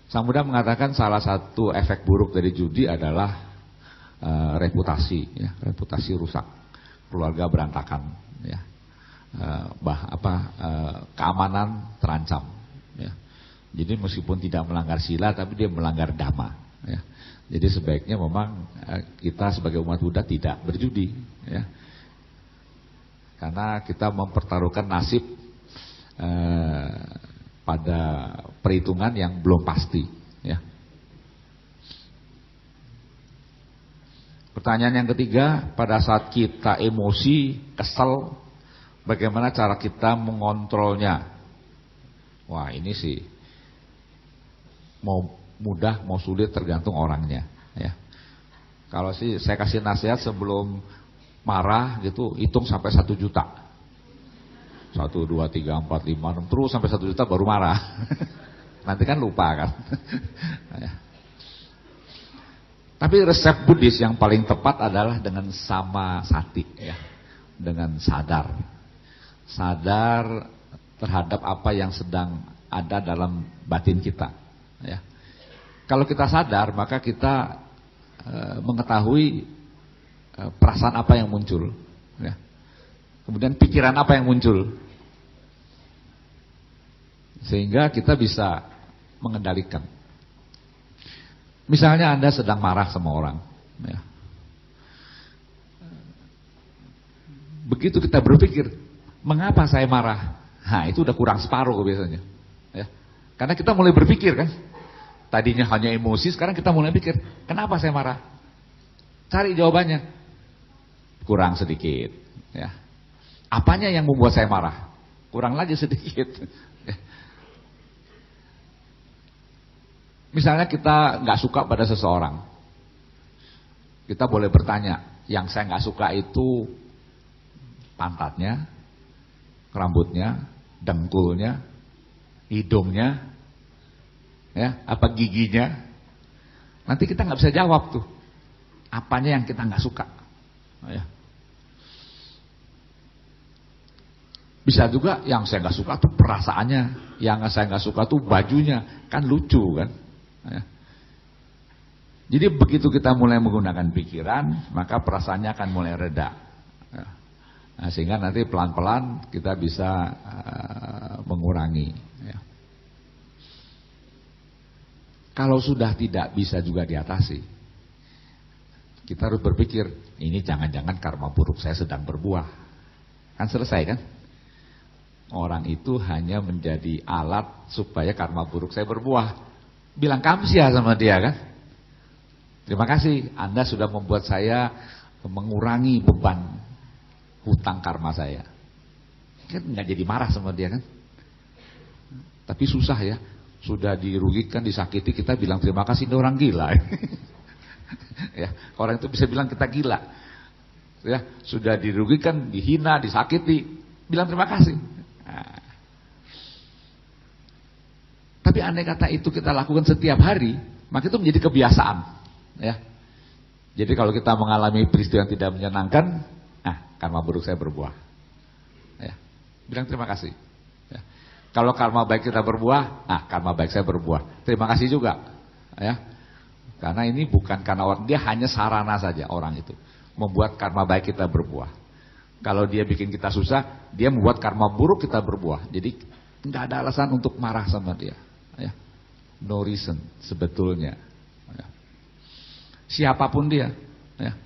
Sang Buddha mengatakan salah satu efek buruk dari judi adalah reputasi, ya. Reputasi rusak, keluarga berantakan, ya. Keamanan terancam, ya. Jadi meskipun tidak melanggar sila, tapi dia melanggar dhamma, ya. Jadi sebaiknya memang kita sebagai umat Buddha tidak berjudi, ya. Karena kita mempertaruhkan nasib pada perhitungan yang belum pasti, ya. Pertanyaan yang ketiga, pada saat kita emosi, kesel, bagaimana cara kita mengontrolnya? Wah, ini sih mau mudah mau sulit tergantung orangnya, ya. Kalau sih saya kasih nasihat sebelum marah gitu, hitung sampai 1 juta. 1, 2, 3, 4, 5, 6 terus sampai 1 juta baru marah. Nanti kan lupa kan. Ya. Tapi resep Buddhis yang paling tepat adalah dengan sama sati, ya. Dengan sadar. Sadar terhadap apa yang sedang ada dalam batin kita, ya. Kalau kita sadar, maka kita mengetahui perasaan apa yang muncul, ya. Kemudian pikiran apa yang muncul, sehingga kita bisa mengendalikan. Misalnya Anda sedang marah sama orang, ya. Begitu kita berpikir, mengapa saya marah? Nah, itu udah kurang separuh biasanya, ya. Karena kita mulai berpikir kan. Tadinya hanya emosi, sekarang kita mulai pikir, kenapa saya marah? Cari jawabannya. Kurang sedikit, ya. Apanya yang membuat saya marah? Kurang lagi sedikit. Misalnya kita nggak suka pada seseorang, kita boleh bertanya, yang saya nggak suka itu pantatnya, rambutnya, dengkulnya, hidungnya, ya, apa giginya. Nanti kita nggak bisa jawab tuh apanya yang kita nggak suka, ya. Bisa juga yang saya nggak suka tuh perasaannya, yang saya nggak suka tuh bajunya, kan lucu kan. Ya. Jadi begitu kita mulai menggunakan pikiran, maka perasaannya akan mulai reda. Ya. Nah, sehingga nanti pelan-pelan kita bisa mengurangi. Ya. Kalau sudah tidak bisa juga diatasi, kita harus berpikir, ini jangan-jangan karma buruk saya sedang berbuah. Kan selesai kan? Orang itu hanya menjadi alat supaya karma buruk saya berbuah. Bilang kamsia sama dia kan. Terima kasih, Anda sudah membuat saya mengurangi beban hutang karma saya. Kan nggak jadi marah sama dia kan. Tapi susah ya. Sudah dirugikan, disakiti, kita bilang terima kasih, ini orang gila. Ya, orang itu bisa bilang kita gila. Ya, sudah dirugikan, dihina, disakiti, bilang terima kasih. Nah. Tapi andai kata itu kita lakukan setiap hari, maka itu menjadi kebiasaan, ya. Jadi kalau kita mengalami peristiwa yang tidak menyenangkan, karma buruk saya berbuah, ya. Bilang terima kasih. Ya. Kalau karma baik kita berbuah, karma baik saya berbuah, terima kasih juga, ya. Karena ini bukan karena orang, dia hanya sarana saja orang itu membuat karma baik kita berbuah. Kalau dia bikin kita susah, dia membuat karma buruk kita berbuah. Jadi nggak ada alasan untuk marah sama dia. Ya. No reason sebetulnya. Ya. Siapapun dia, ya.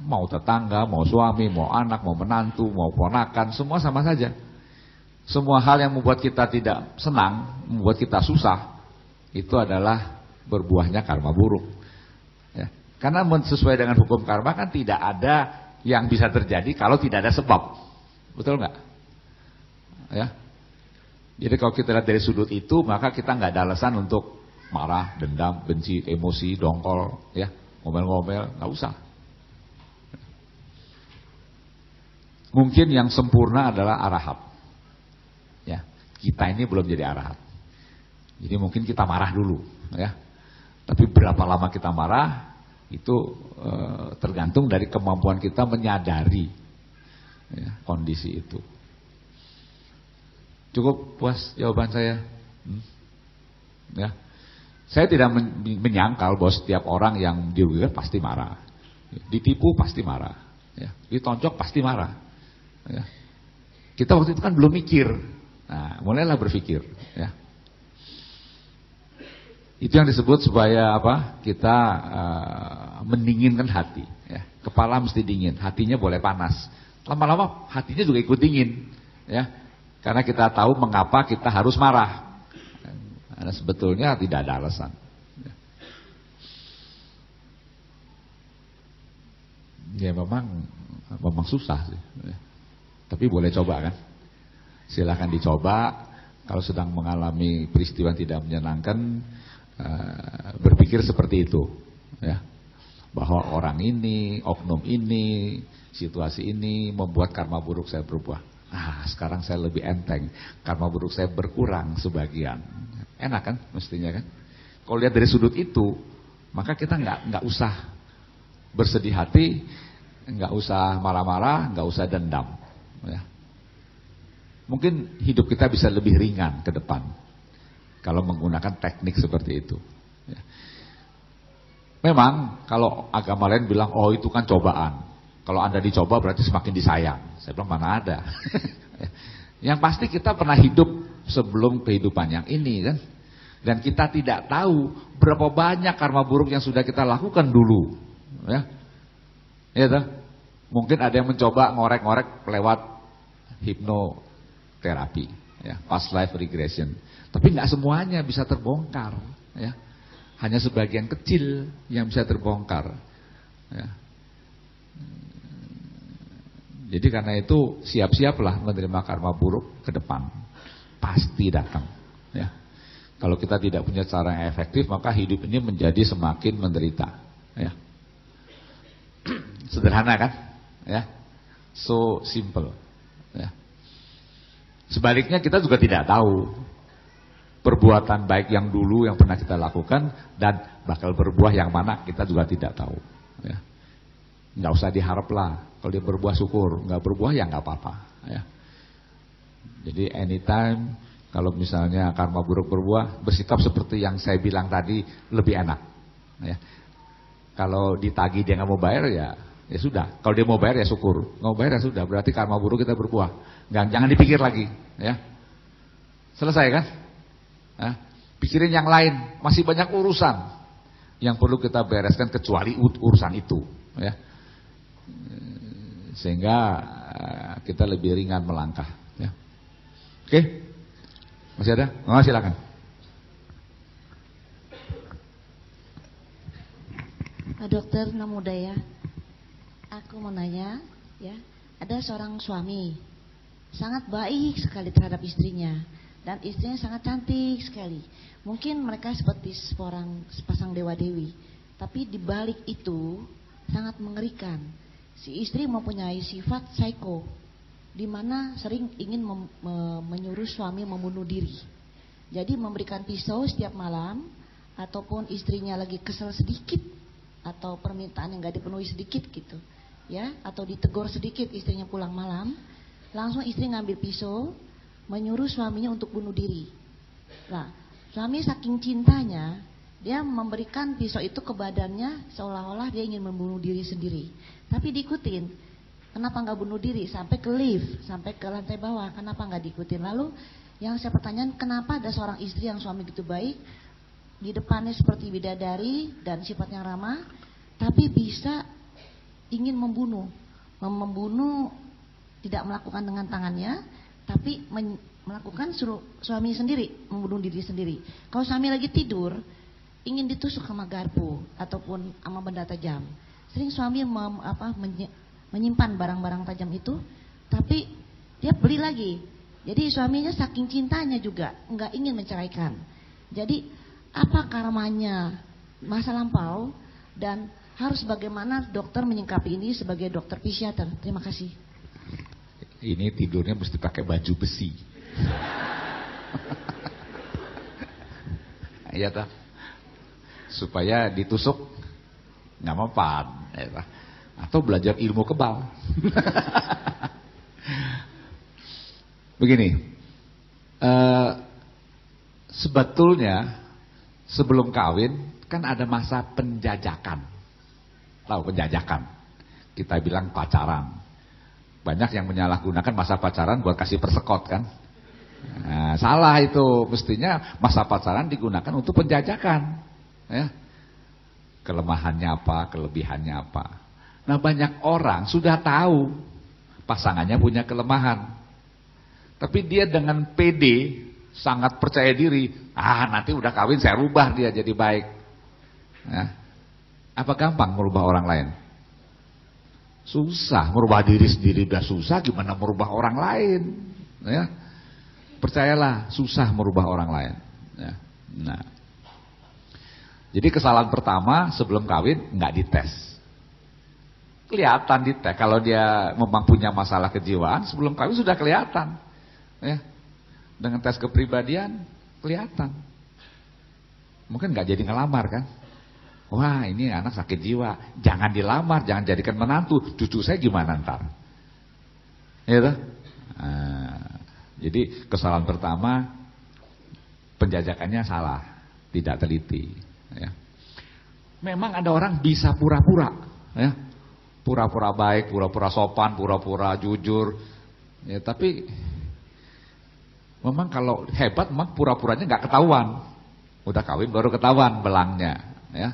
Mau tetangga, mau suami, mau anak, mau menantu, mau ponakan, semua sama saja. Semua hal yang membuat kita tidak senang, membuat kita susah, itu adalah berbuahnya karma buruk. Ya. Karena sesuai dengan hukum karma kan tidak ada yang bisa terjadi kalau tidak ada sebab. Betul nggak? Ya. Jadi kalau kita lihat dari sudut itu, maka kita nggak ada alasan untuk marah, dendam, benci, emosi, dongkol, ya, ngomel-ngomel, nggak usah. Mungkin yang sempurna adalah arahat. Ya, kita ini belum jadi arahat. Jadi mungkin kita marah dulu, ya. Tapi berapa lama kita marah? Itu tergantung dari kemampuan kita menyadari, ya, kondisi itu. Cukup puas jawaban saya? Ya, saya tidak menyangkal bahwa setiap orang yang dirugikan pasti marah, ditipu pasti marah, ya, ditonjok pasti marah. Ya. Kita waktu itu kan belum mikir, mulailah berpikir, ya. Itu yang disebut supaya apa? Kita mendinginkan hati, ya. Kepala mesti dingin, hatinya boleh panas. Lama-lama hatinya juga ikut dingin, ya. Karena kita tahu mengapa kita harus marah. Karena sebetulnya tidak ada alasan. Ya memang susah sih, ya. Tapi boleh coba kan? Silakan dicoba. Kalau sedang mengalami peristiwa yang tidak menyenangkan, berpikir seperti itu, ya, bahwa orang ini, oknum ini, situasi ini membuat karma buruk saya berbuah. Sekarang saya lebih enteng, karma buruk saya berkurang sebagian. Enak kan, mestinya kan? Kalau lihat dari sudut itu, maka kita nggak usah bersedih hati, nggak usah marah-marah, nggak usah dendam, ya. Mungkin hidup kita bisa lebih ringan ke depan kalau menggunakan teknik seperti itu, ya. Memang kalau agama lain bilang, oh itu kan cobaan. Kalau Anda dicoba berarti semakin disayang. Saya bilang mana ada. Yang pasti kita pernah hidup sebelum kehidupan yang ini kan. Dan kita tidak tahu berapa banyak karma buruk yang sudah kita lakukan dulu, ya. Ya toh? Mungkin ada yang mencoba ngorek-ngorek lewat hipnoterapi, ya, past life regression. Tapi nggak semuanya bisa terbongkar, ya. Hanya sebagian kecil yang bisa terbongkar, ya. Jadi karena itu siap-siaplah menerima karma buruk ke depan, pasti datang, ya. Kalau kita tidak punya cara yang efektif, maka hidup ini menjadi semakin menderita, ya. Sederhana kan, ya, so simple, ya. Sebaliknya kita juga tidak tahu perbuatan baik yang dulu yang pernah kita lakukan dan bakal berbuah yang mana kita juga tidak tahu, ya. Nggak usah diharap lah, kalau dia berbuah syukur, nggak berbuah ya nggak apa-apa, ya. Jadi anytime kalau misalnya karma buruk berbuah, bersikap seperti yang saya bilang tadi lebih enak. Ya. Kalau ditagih dia nggak mau bayar ya sudah. Kalau dia mau bayar ya syukur, nggak mau bayar ya sudah. Berarti karma buruk kita berbuah. Jangan dipikir lagi, ya. Selesai kan? Pikirin yang lain, masih banyak urusan yang perlu kita bereskan kecuali urusan itu, ya. Sehingga kita lebih ringan melangkah, ya. Oke? Masih ada? Silakan. Pak Dokter Namudaya, aku mau nanya, ya, ada seorang suami sangat baik sekali terhadap istrinya dan istrinya sangat cantik sekali. Mungkin mereka seperti sepasang dewa-dewi, tapi di balik itu sangat mengerikan. Si istri mempunyai sifat psycho, di mana sering ingin menyuruh suami membunuh diri. Jadi memberikan pisau setiap malam, ataupun istrinya lagi kesel sedikit atau permintaan yang gak dipenuhi sedikit gitu, ya, atau ditegur sedikit istrinya pulang malam, langsung istri ngambil pisau menyuruh suaminya untuk bunuh diri. Nah, suami saking cintanya dia memberikan pisau itu ke badannya seolah-olah dia ingin membunuh diri sendiri. Tapi diikutin, kenapa nggak bunuh diri sampai ke lift, sampai ke lantai bawah, kenapa nggak diikutin? Lalu yang saya pertanyaan, kenapa ada seorang istri yang suami gitu baik, di depannya seperti bidadari dan sifatnya ramah, tapi bisa ingin membunuh tidak melakukan dengan tangannya, tapi melakukan suami sendiri, membunuh diri sendiri. Kalau suami lagi tidur, ingin ditusuk sama garpu ataupun sama benda tajam. Sering suami menyimpan barang-barang tajam itu, tapi dia beli lagi. Jadi suaminya saking cintanya juga nggak ingin menceraikan. Jadi apa karmanya masa lampau dan harus bagaimana dokter menyikapi ini sebagai dokter psikiater? Terima kasih. Ini tidurnya mesti pakai baju besi. Iya toh. Supaya ditusuk nggak mempan, ya, atau belajar ilmu kebal. Begini, sebetulnya sebelum kawin kan ada masa penjajakan. Tahu penjajakan? Kita bilang pacaran. Banyak yang menyalahgunakan masa pacaran buat kasih persekot kan. Nah, salah itu. Mestinya masa pacaran digunakan untuk penjajakan, ya. Kelemahannya apa, kelebihannya apa. Nah, banyak orang sudah tahu pasangannya punya kelemahan, tapi dia dengan pede, sangat percaya diri, nanti udah kawin saya rubah dia jadi baik, ya. Apa gampang merubah orang lain? Susah. Merubah diri sendiri udah susah, gimana merubah orang lain, ya. Percayalah, susah merubah orang lain, ya. Nah, jadi kesalahan pertama sebelum kawin nggak dites. Kelihatan dites kalau dia memang punya masalah kejiwaan, sebelum kawin sudah kelihatan, ya. Dengan tes kepribadian kelihatan. Mungkin nggak jadi ngelamar kan? Wah, ini anak sakit jiwa, jangan dilamar, jangan jadikan menantu, cucu saya gimana ntar? Ya toh? Jadi kesalahan pertama penjajakannya salah, tidak teliti, ya. Memang ada orang bisa pura-pura, ya. Pura-pura baik, pura-pura sopan, pura-pura jujur, ya, tapi memang kalau hebat memang pura-puranya nggak ketahuan. Udah kawin baru ketahuan belangnya, ya.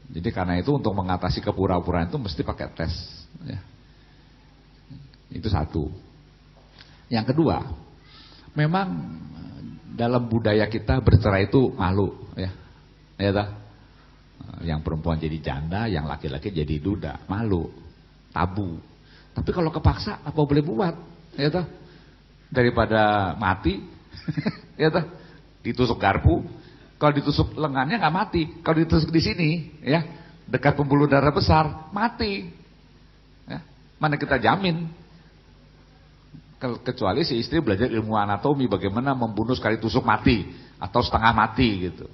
Jadi karena itu untuk mengatasi kepura-puraan itu mesti pakai tes, ya. Itu satu. Yang kedua, memang dalam budaya kita bercerai itu malu, ya. Ya toh? Yang perempuan jadi janda, yang laki-laki jadi duda, malu, tabu. Tapi kalau kepaksa apa boleh buat, ya toh? Daripada mati, ya toh? Ditusuk garpu. Kalau ditusuk lengannya nggak mati, kalau ditusuk di sini, ya, dekat pembuluh darah besar, mati. Ya. Mana kita jamin? Kecuali si istri belajar ilmu anatomi, bagaimana membunuh sekali tusuk mati atau setengah mati gitu.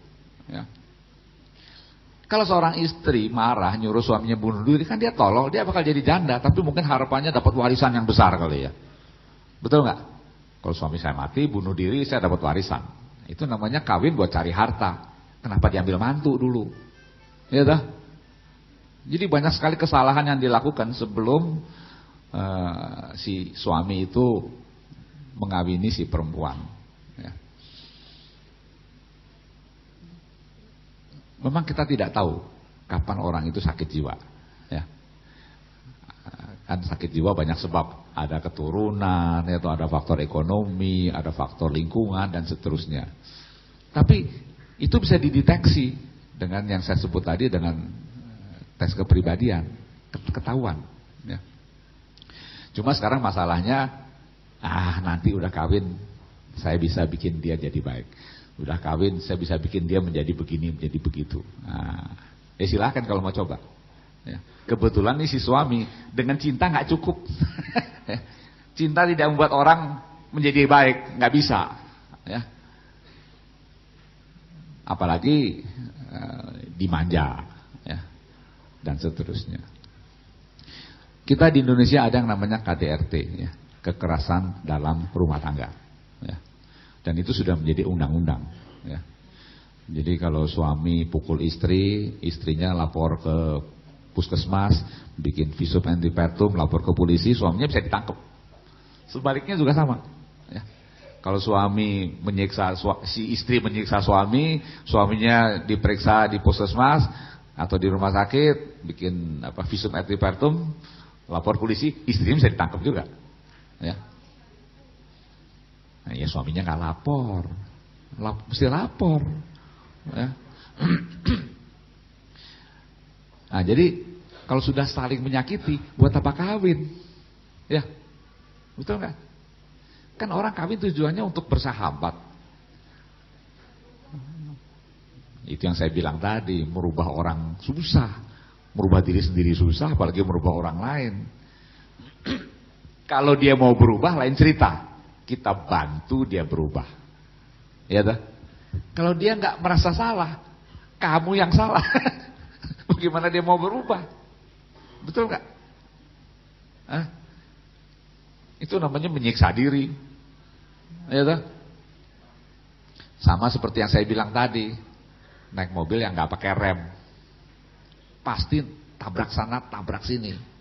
Ya. Kalau seorang istri marah nyuruh suaminya bunuh diri, kan dia tolol, dia bakal jadi janda, tapi mungkin harapannya dapat warisan yang besar kali ya. Betul nggak? Kalau suami saya mati, bunuh diri, saya dapat warisan. Itu namanya kawin buat cari harta. Kenapa diambil mantu dulu? Ya dah. Jadi banyak sekali kesalahan yang dilakukan sebelum si suami itu mengawini si perempuan. Ya. Memang kita tidak tahu kapan orang itu sakit jiwa. Ya. Kan sakit jiwa banyak sebab. Ada keturunan, atau ada faktor ekonomi, ada faktor lingkungan, dan seterusnya. Tapi itu bisa dideteksi dengan yang saya sebut tadi, dengan tes kepribadian, ketahuan. Ya. Cuma sekarang masalahnya, nanti udah kawin, saya bisa bikin dia jadi baik. Udah kawin, saya bisa bikin dia menjadi begini, menjadi begitu. Silahkan kalau mau coba. Ya. Kebetulan nih si suami dengan cinta nggak cukup. Cinta tidak membuat orang menjadi baik, nggak bisa. Ya. Apalagi dimanja, ya, dan seterusnya. Kita di Indonesia ada yang namanya KDRT, ya, kekerasan dalam rumah tangga. Ya. Dan itu sudah menjadi undang-undang. Ya. Jadi kalau suami pukul istri, istrinya lapor ke puskesmas, bikin visum et repertum, lapor ke polisi, suaminya bisa ditangkap. Sebaliknya juga sama. Ya. Kalau suami menyiksa, si istri menyiksa suami, suaminya diperiksa di puskesmas atau di rumah sakit, bikin visum et repertum, lapor polisi, istrinya bisa ditangkap juga. Ya. Nah, ya suaminya nggak lapor, mesti lapor. Ya. Nah, jadi kalau sudah saling menyakiti, buat apa kawin? Ya, betul nggak? Kan orang kawin tujuannya untuk bersahabat. Itu yang saya bilang tadi, merubah orang susah, merubah diri sendiri susah, apalagi merubah orang lain. Kalau dia mau berubah, lain cerita. Kita bantu dia berubah. Ya dah. Kalau dia nggak merasa salah, kamu yang salah. Bagaimana dia mau berubah? Betul nggak? Itu namanya menyiksa diri. Ya toh? Sama seperti yang saya bilang tadi, naik mobil yang nggak pakai rem, pasti tabrak sana, tabrak sini.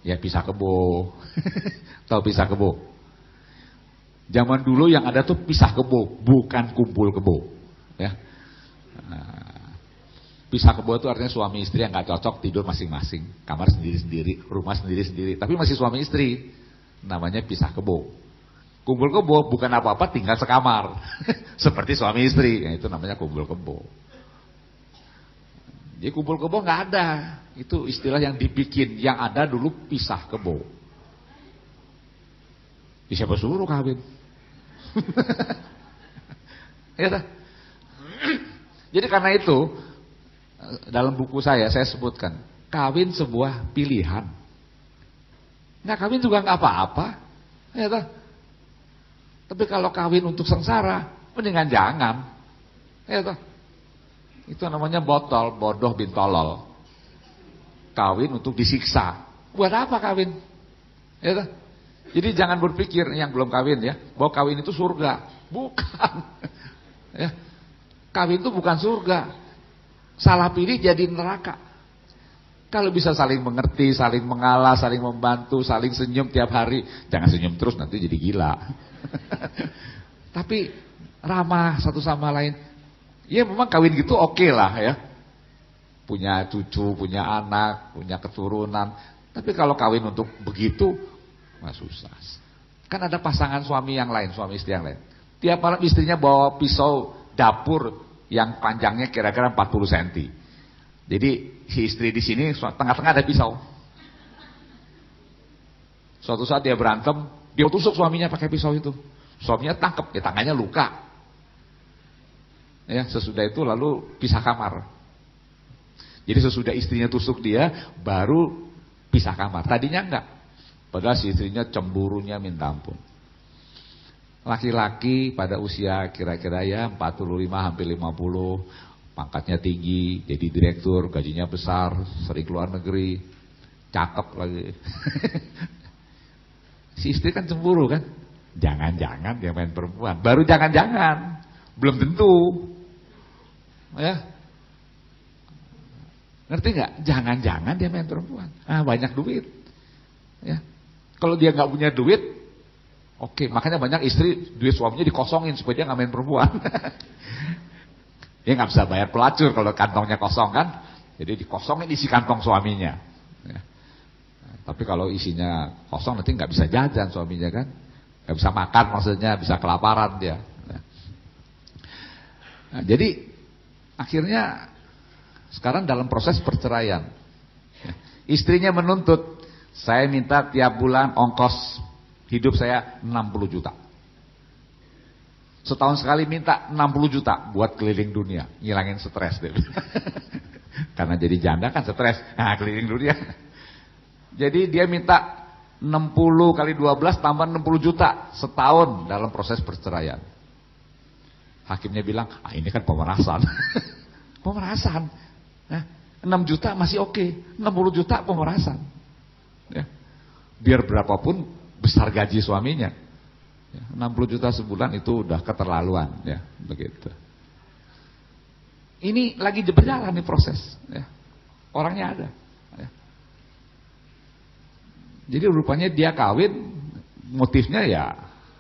Ya pisah kebo. Tahu pisah kebo? Zaman dulu yang ada tuh pisah kebo, bukan kumpul kebo. Ya. Pisah kebo itu artinya suami istri yang gak cocok tidur masing-masing, kamar sendiri-sendiri, rumah sendiri-sendiri, tapi masih suami istri, namanya pisah kebo. Kumpul kebo bukan apa-apa, tinggal sekamar, seperti suami istri, nah, itu namanya kumpul kebo. Jadi kumpul kebo nggak ada, itu istilah yang dibikin, yang ada dulu pisah kebo. Siapa suruh kawin? Ya, jadi karena itu dalam buku saya sebutkan kawin sebuah pilihan. Nggak kawin juga nggak apa-apa, ya toh. Tapi kalau kawin untuk sengsara, mendingan jangan, ya toh. Itu namanya bodoh bin tolol. Kawin untuk disiksa. Buat apa kawin? Ya toh. Jadi jangan berpikir yang belum kawin ya, bahwa kawin itu surga. Bukan. Ya. Kawin itu bukan surga. Salah pilih jadi neraka. Kalau bisa saling mengerti, saling mengalah, saling membantu, saling senyum tiap hari. Jangan senyum terus, nanti jadi gila. Tapi ramah satu sama lain. Ya memang kawin gitu oke lah ya. Punya cucu, punya anak, punya keturunan. Tapi kalau kawin untuk begitu, susah. Kan ada pasangan suami yang lain, suami istri yang lain. Tiap malam istrinya bawa pisau dapur yang panjangnya kira-kira 40 cm. Jadi si istri di sini tengah-tengah ada pisau. Suatu saat dia berantem, dia tusuk suaminya pakai pisau itu. Suaminya tangkap, ya tangannya luka. Ya, sesudah itu lalu pisah kamar. Jadi sesudah istrinya tusuk dia, baru pisah kamar. Tadinya enggak. Padahal si istrinya cemburunya minta ampun. Laki-laki pada usia kira-kira ya 45 hampir 50, pangkatnya tinggi, jadi direktur, gajinya besar, sering keluar negeri, cakep lagi. Si istri kan cemburu kan. Jangan-jangan dia main perempuan. Baru jangan-jangan. Belum tentu. Ya. Ngerti nggak? Jangan-jangan dia main perempuan. Banyak duit. Ya. Kalau dia nggak punya duit, oke. Makanya banyak istri duit suaminya dikosongin supaya dia nggak main perempuan. Dia nggak bisa bayar pelacur kalau kantongnya kosong kan. Jadi dikosongin isi kantong suaminya. Ya. Tapi kalau isinya kosong nanti nggak bisa jajan suaminya kan. Nggak bisa makan maksudnya, bisa kelaparan dia. Ya. Nah, jadi akhirnya sekarang dalam proses perceraian. Ya. Istrinya menuntut, saya minta tiap bulan ongkos hidup saya 60 juta. Setahun sekali minta 60 juta buat keliling dunia, ngilangin stres deh. Karena jadi janda kan stres, keliling dunia. Jadi dia minta 60 kali 12 tambah 60 juta setahun dalam proses perceraian. Hakimnya bilang, ini kan pemerasan. Pemerasan. 6 juta masih oke, 60 juta pemerasan. Ya. Biar berapapun besar gaji suaminya. 60 juta sebulan itu udah keterlaluan ya, begitu. Ini lagi berjalan nih proses ya. Orangnya ada ya. Jadi rupanya dia kawin motifnya ya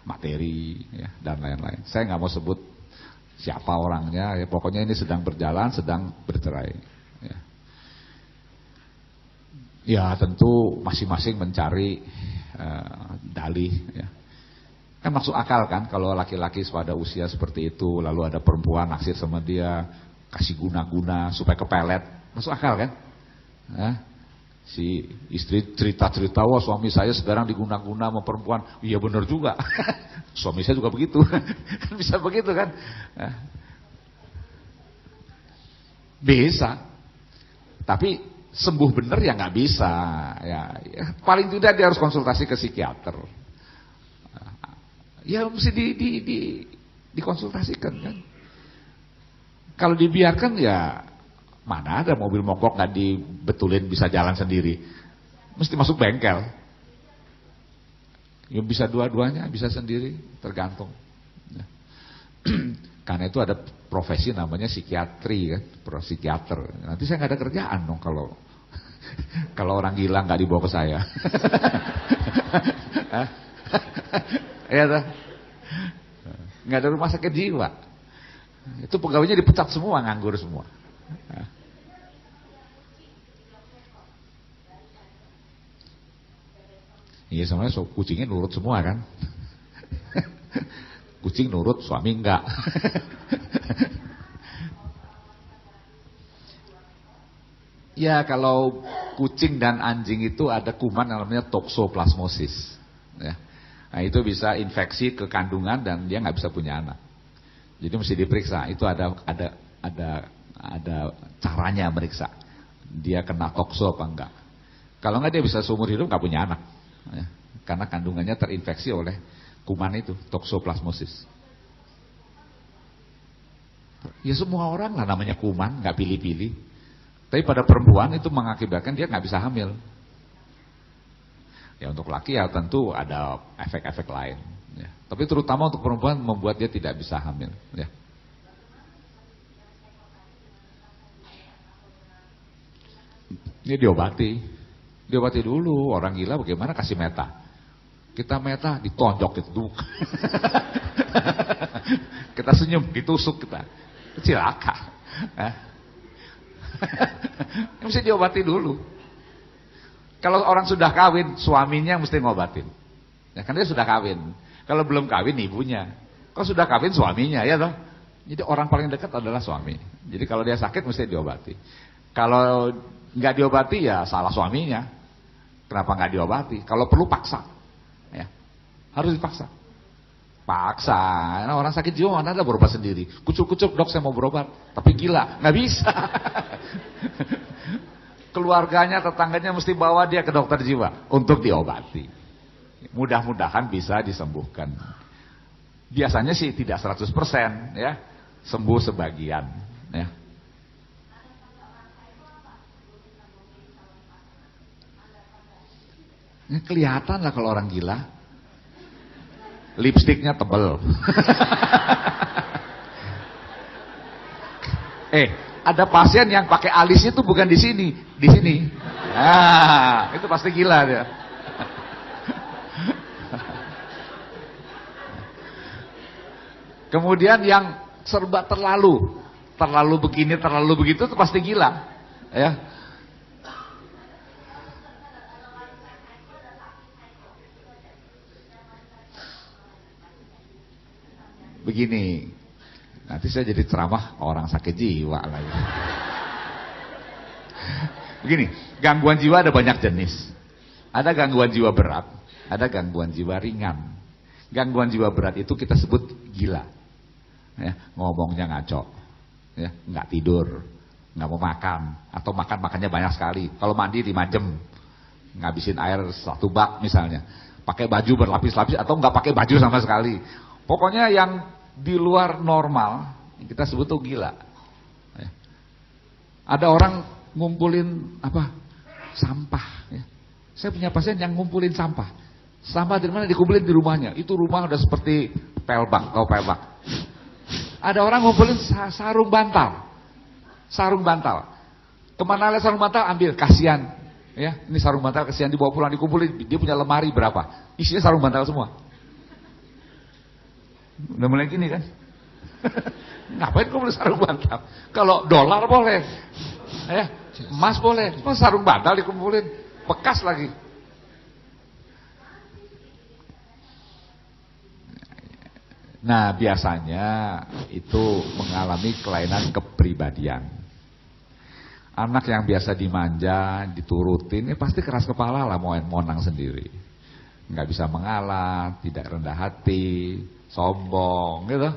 materi ya, dan lain-lain. Saya nggak mau sebut siapa orangnya ya, pokoknya ini sedang berjalan, sedang bercerai ya. Ya tentu masing-masing mencari dalih ya. Kan masuk akal kan kalau laki-laki pada usia seperti itu lalu ada perempuan naksir sama dia, kasih guna-guna supaya kepelet, masuk akal kan? Si istri cerita-cerita, wah suami saya sekarang diguna-guna sama perempuan. Iya benar juga. Suami saya juga begitu. Kan bisa begitu kan? Bisa. Tapi sembuh benar ya nggak bisa. Ya, paling tidak dia harus konsultasi ke psikiater. Ya mesti dikonsultasikan kan. Kalau dibiarkan ya mana ada mobil mogok nggak dibetulin bisa jalan sendiri. Mesti masuk bengkel. Ya bisa dua-duanya, bisa sendiri, tergantung. Ya. Karena itu ada profesi namanya psikiatri kan, psikiater. Nanti saya nggak ada kerjaan dong kalau orang gila nggak dibawa ke saya. Ya toh? Nggak ada rumah sakit jiwa. Itu pegawainya dipecat semua, nganggur semua. Iya sebenarnya kucingnya nurut semua kan. Kucing nurut, suami enggak. Ya kalau kucing dan anjing itu ada kuman namanya toxoplasmosis. Ya. Nah itu bisa infeksi ke kandungan dan dia nggak bisa punya anak. Jadi mesti diperiksa. Itu ada caranya meriksa. Dia kena tokso apa enggak. Kalau enggak dia bisa seumur hidup nggak punya anak. Ya, karena kandungannya terinfeksi oleh kuman itu, toxoplasmosis. Ya semua orang lah namanya kuman, nggak pilih-pilih. Tapi pada perempuan itu mengakibatkan dia nggak bisa hamil. Ya untuk laki ya tentu ada efek-efek lain. Ya. Tapi terutama untuk perempuan membuat dia tidak bisa hamil. Ya. Ini diobati dulu. Orang gila bagaimana kasih meta? Kita meta ditonjok gitu. Kita senyum ditusuk kita. Cilaka. Mesti diobati dulu. Kalau orang sudah kawin, suaminya mesti ngobatin. Ya, kan dia sudah kawin. Kalau belum kawin ibunya. Kalau sudah kawin suaminya, ya toh. Jadi orang paling dekat adalah suami. Jadi kalau dia sakit mesti diobati. Kalau nggak diobati ya salah suaminya. Kenapa nggak diobati? Kalau perlu paksa. Ya. Harus dipaksa. Paksa. Nah, orang sakit jiwa mana ada berobat sendiri. Kucuk-kucuk, dok saya mau berobat. Tapi gila, nggak bisa. Keluarganya, tetangganya mesti bawa dia ke dokter jiwa untuk diobati. Mudah-mudahan bisa disembuhkan. Biasanya sih tidak 100% ya, sembuh sebagian ya. Kelihatan lah kalau orang gila. lipstiknya tebel. Ada pasien yang pakai alis itu bukan di sini, di sini. Nah, itu pasti gila dia. Kemudian yang serba terlalu begini, terlalu begitu itu pasti gila, ya. Begini, nanti saya jadi ceramah orang sakit jiwa lagi. Begini, gangguan jiwa ada banyak jenis. Ada gangguan jiwa berat, ada gangguan jiwa ringan. Gangguan jiwa berat itu kita sebut gila. Ya, ngomongnya ngaco, ya, nggak tidur, nggak mau makan, atau makannya banyak sekali. Kalau mandi 5 jam, ngabisin air 1 bak misalnya. Pakai baju berlapis-lapis atau nggak pakai baju sama sekali. Pokoknya yang di luar normal kita sebut tuh gila. Ya. Ada orang ngumpulin sampah. Ya. Saya punya pasien yang ngumpulin sampah. Sampah dari mana dikumpulin di rumahnya. Itu rumah udah seperti pelbak, tahu pelbak. Ada orang ngumpulin sarung bantal. Sarung bantal. Kemana lihat sarung bantal ambil, kasihan. Ya, ini sarung bantal kasihan dibawa pulang dikumpulin. Dia punya lemari berapa? Isinya sarung bantal semua. Udah mulai gini kan? Ngapain kumpulin sarung bantal? Kalau dolar boleh. Ya, emas boleh. Cuma sarung bantal dikumpulin, bekas lagi. Nah, biasanya itu mengalami kelainan kepribadian. Anak yang biasa dimanja, diturutin, pasti keras kepala lah, mau monang sendiri. Nggak bisa mengalah, tidak rendah hati, sombong, gitu.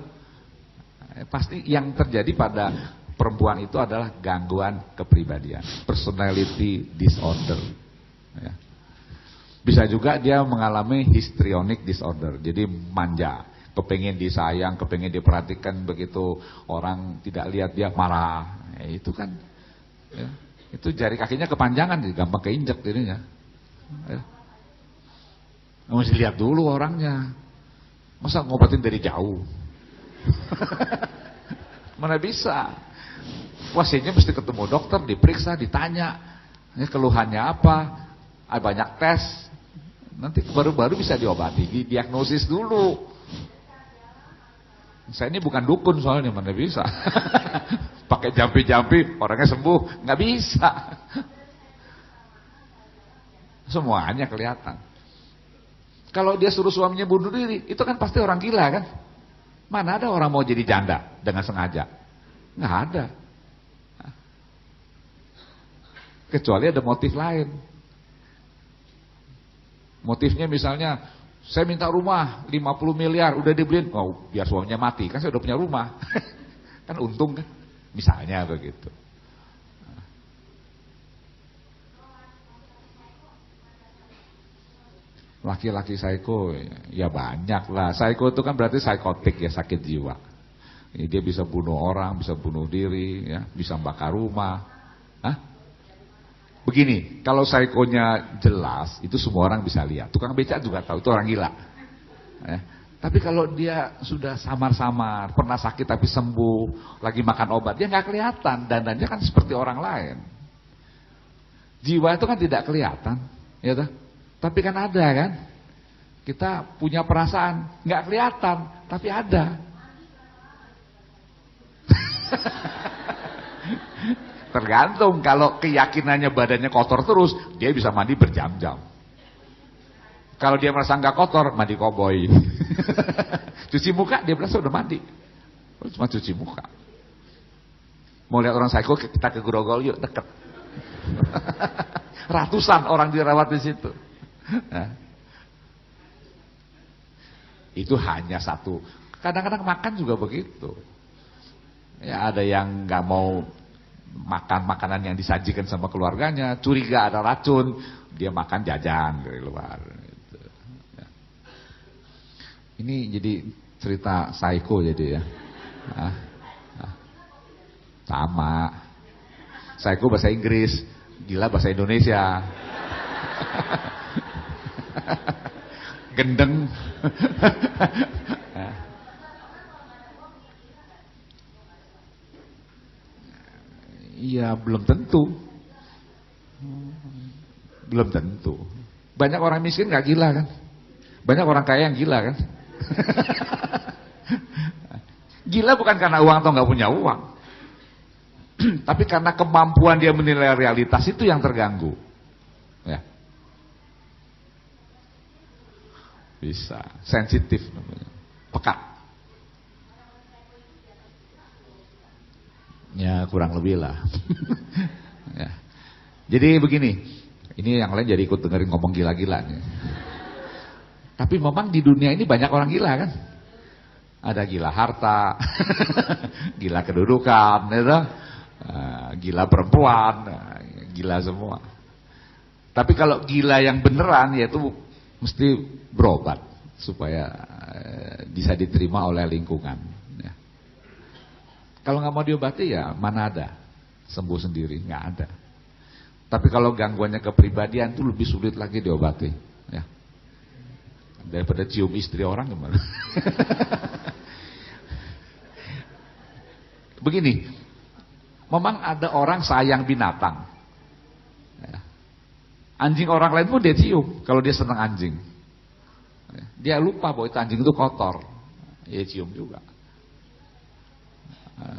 Pasti yang terjadi pada perempuan itu adalah gangguan kepribadian, personality disorder. Ya. Bisa juga dia mengalami histrionic disorder, jadi manja. Kepengen disayang, kepengen diperhatikan, begitu orang tidak lihat dia marah. Itu kan, ya, itu jari kakinya kepanjangan, gampang keinjek dirinya. Ya. Mesti lihat dulu orangnya. Masa ngobatin dari jauh? Mana bisa? Pasiennya mesti ketemu dokter, diperiksa, ditanya, ya, keluhannya apa, banyak tes. Nanti baru-baru bisa diobati, didiagnosis dulu. Saya ini bukan dukun soalnya, mana bisa. Pakai jampi-jampi orangnya sembuh, nggak bisa. Semuanya kelihatan. Kalau dia suruh suaminya bunuh diri, itu kan pasti orang gila kan? Mana ada orang mau jadi janda dengan sengaja? Nggak ada. Kecuali ada motif lain. Motifnya misalnya, saya minta rumah 50 miliar, udah dibeliin, oh biar suaminya mati, kan saya udah punya rumah. Kan untung kan, misalnya begitu. Laki-laki psycho, ya banyak lah. Psycho itu kan berarti psikotik ya, sakit jiwa. Dia bisa bunuh orang, bisa bunuh diri, ya, bisa bakar rumah. Hah? Begini, kalau psikonya jelas, itu semua orang bisa lihat. Tukang becak juga tahu, itu orang gila. Ya. Tapi kalau dia sudah samar-samar, pernah sakit tapi sembuh, lagi makan obat, dia nggak kelihatan. Dandannya kan seperti orang lain. Jiwa itu kan tidak kelihatan, ya toh? Tapi kan ada kan? Kita punya perasaan, nggak kelihatan, tapi ada. Tergantung, kalau keyakinannya badannya kotor terus, dia bisa mandi berjam-jam. Kalau dia merasa nggak kotor, mandi koboi. Cuci muka, dia berasa udah mandi. Cuma cuci muka. Mau lihat orang psycho, kita ke Grogol yuk, deket. Ratusan orang dirawat di situ. Nah. Itu hanya satu. Kadang-kadang makan juga begitu. Ya, ada yang nggak mau makan makanan yang disajikan sama keluarganya, curiga ada racun, dia makan jajan dari luar. Gitu. Ya. Ini jadi cerita psycho jadi ya. Sama. Psycho bahasa Inggris, gila bahasa Indonesia. gendeng. Iya, belum tentu. Belum tentu. Banyak orang miskin nggak gila kan? Banyak orang kaya yang gila kan? Gila bukan karena uang atau nggak punya uang, tapi karena kemampuan dia menilai realitas itu yang terganggu. Ya. Bisa, sensitif namanya, peka. Ya kurang lebih lah. Ya. Jadi begini, ini yang lain jadi ikut dengerin ngomong gila-gila nih. Tapi memang di dunia ini banyak orang gila kan? Ada gila harta, gila kedudukan, gitu. Gila perempuan, gila semua. Tapi kalau gila yang beneran yaitu mesti berobat supaya bisa diterima oleh lingkungan. Ya. Kalau nggak mau diobati ya mana ada sembuh sendiri, nggak ada. Tapi kalau gangguannya kepribadian itu lebih sulit lagi diobati. Ya. Daripada cium istri orang gimana? Begini, memang ada orang sayang binatang. Ya. Anjing orang lain pun dia cium kalau dia senang anjing. Ya. Dia lupa bahwa itu anjing itu kotor, dia cium juga.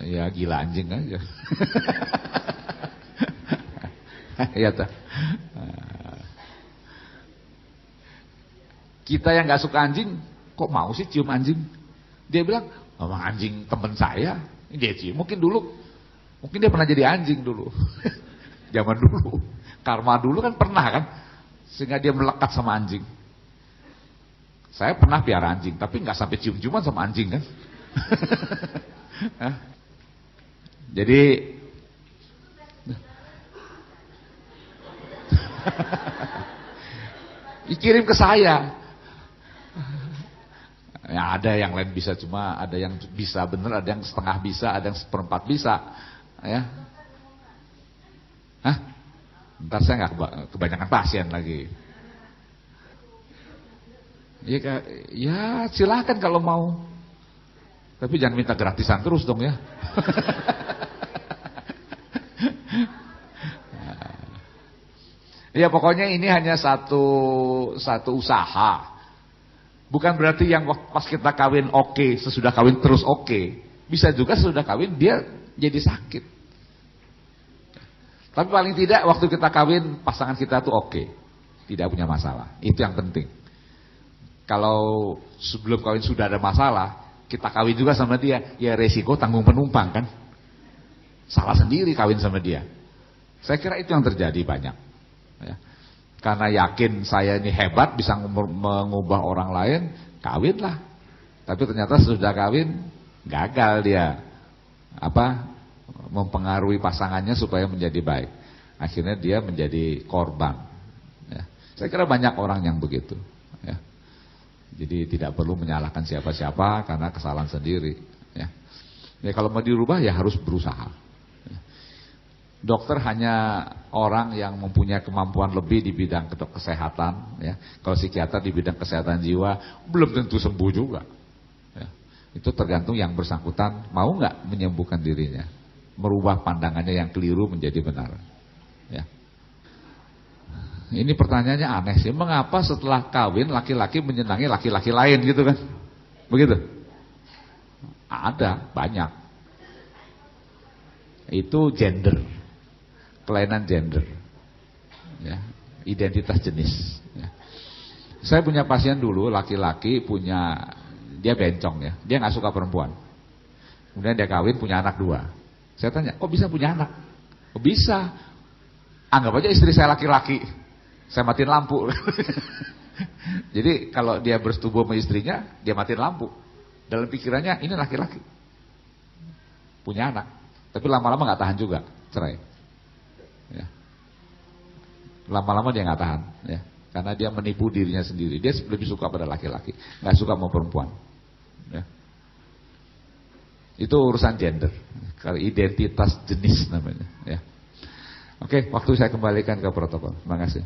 Ya gila anjing aja. Ya tak. Kita yang nggak suka anjing, kok mau sih cium anjing? Dia bilang, memang anjing teman saya, dia cium. Mungkin dia pernah jadi anjing dulu, zaman dulu, karma dulu kan pernah kan, sehingga dia melekat sama anjing. Saya pernah piara anjing, tapi nggak sampai cium-ciuman sama anjing kan. Jadi, dikirim ke saya. Ya ada yang lain bisa, cuma ada yang bisa bener, ada yang setengah bisa, ada yang seperempat bisa, ya. Hah? Ntar saya nggak kebanyakan pasien lagi. Ya silakan kalau mau, tapi jangan minta gratisan terus dong ya. Ya pokoknya ini hanya satu usaha. Bukan berarti yang pas kita kawin oke, sesudah kawin terus oke. Bisa juga sesudah kawin dia jadi sakit. Tapi paling tidak waktu kita kawin pasangan kita tuh oke, tidak punya masalah. Itu yang penting. Kalau sebelum kawin sudah ada masalah, kita kawin juga sama dia, ya resiko tanggung penumpang kan. Salah sendiri kawin sama dia. Saya kira itu yang terjadi banyak. Ya. Karena yakin saya ini hebat bisa mengubah orang lain, kawinlah. Tapi ternyata sudah kawin gagal dia mempengaruhi pasangannya supaya menjadi baik. Akhirnya dia menjadi korban. Ya. Saya kira banyak orang yang begitu. Ya. Jadi tidak perlu menyalahkan siapa-siapa karena kesalahan sendiri. Ya. Ya kalau mau dirubah ya harus berusaha. Dokter hanya orang yang mempunyai kemampuan lebih di bidang kesehatan, ya. Kalau psikiater di bidang kesehatan jiwa belum tentu sembuh juga. Ya. Itu tergantung yang bersangkutan mau nggak menyembuhkan dirinya, merubah pandangannya yang keliru menjadi benar. Ya. Ini pertanyaannya aneh sih, mengapa setelah kawin laki-laki menyenangi laki-laki lain gitu kan? Begitu? Ada banyak. Itu gender. Kelainan gender, ya, identitas jenis. Ya. Saya punya pasien dulu laki-laki dia bencong ya, dia nggak suka perempuan. Kemudian dia kawin punya anak 2. Saya tanya, kok bisa punya anak? Kok bisa? Anggap aja istri saya laki-laki, saya matiin lampu. Jadi kalau dia bersetubuh sama istrinya, dia matiin lampu. Dalam pikirannya ini laki-laki, punya anak, tapi lama-lama nggak tahan juga, cerai. Ya. Lama-lama dia nggak tahan, ya, karena dia menipu dirinya sendiri. Dia lebih suka pada laki-laki, nggak suka sama perempuan. Ya. Itu urusan gender, kalau identitas jenis namanya. Ya. Oke, waktu saya kembalikan ke protokol. Terima kasih.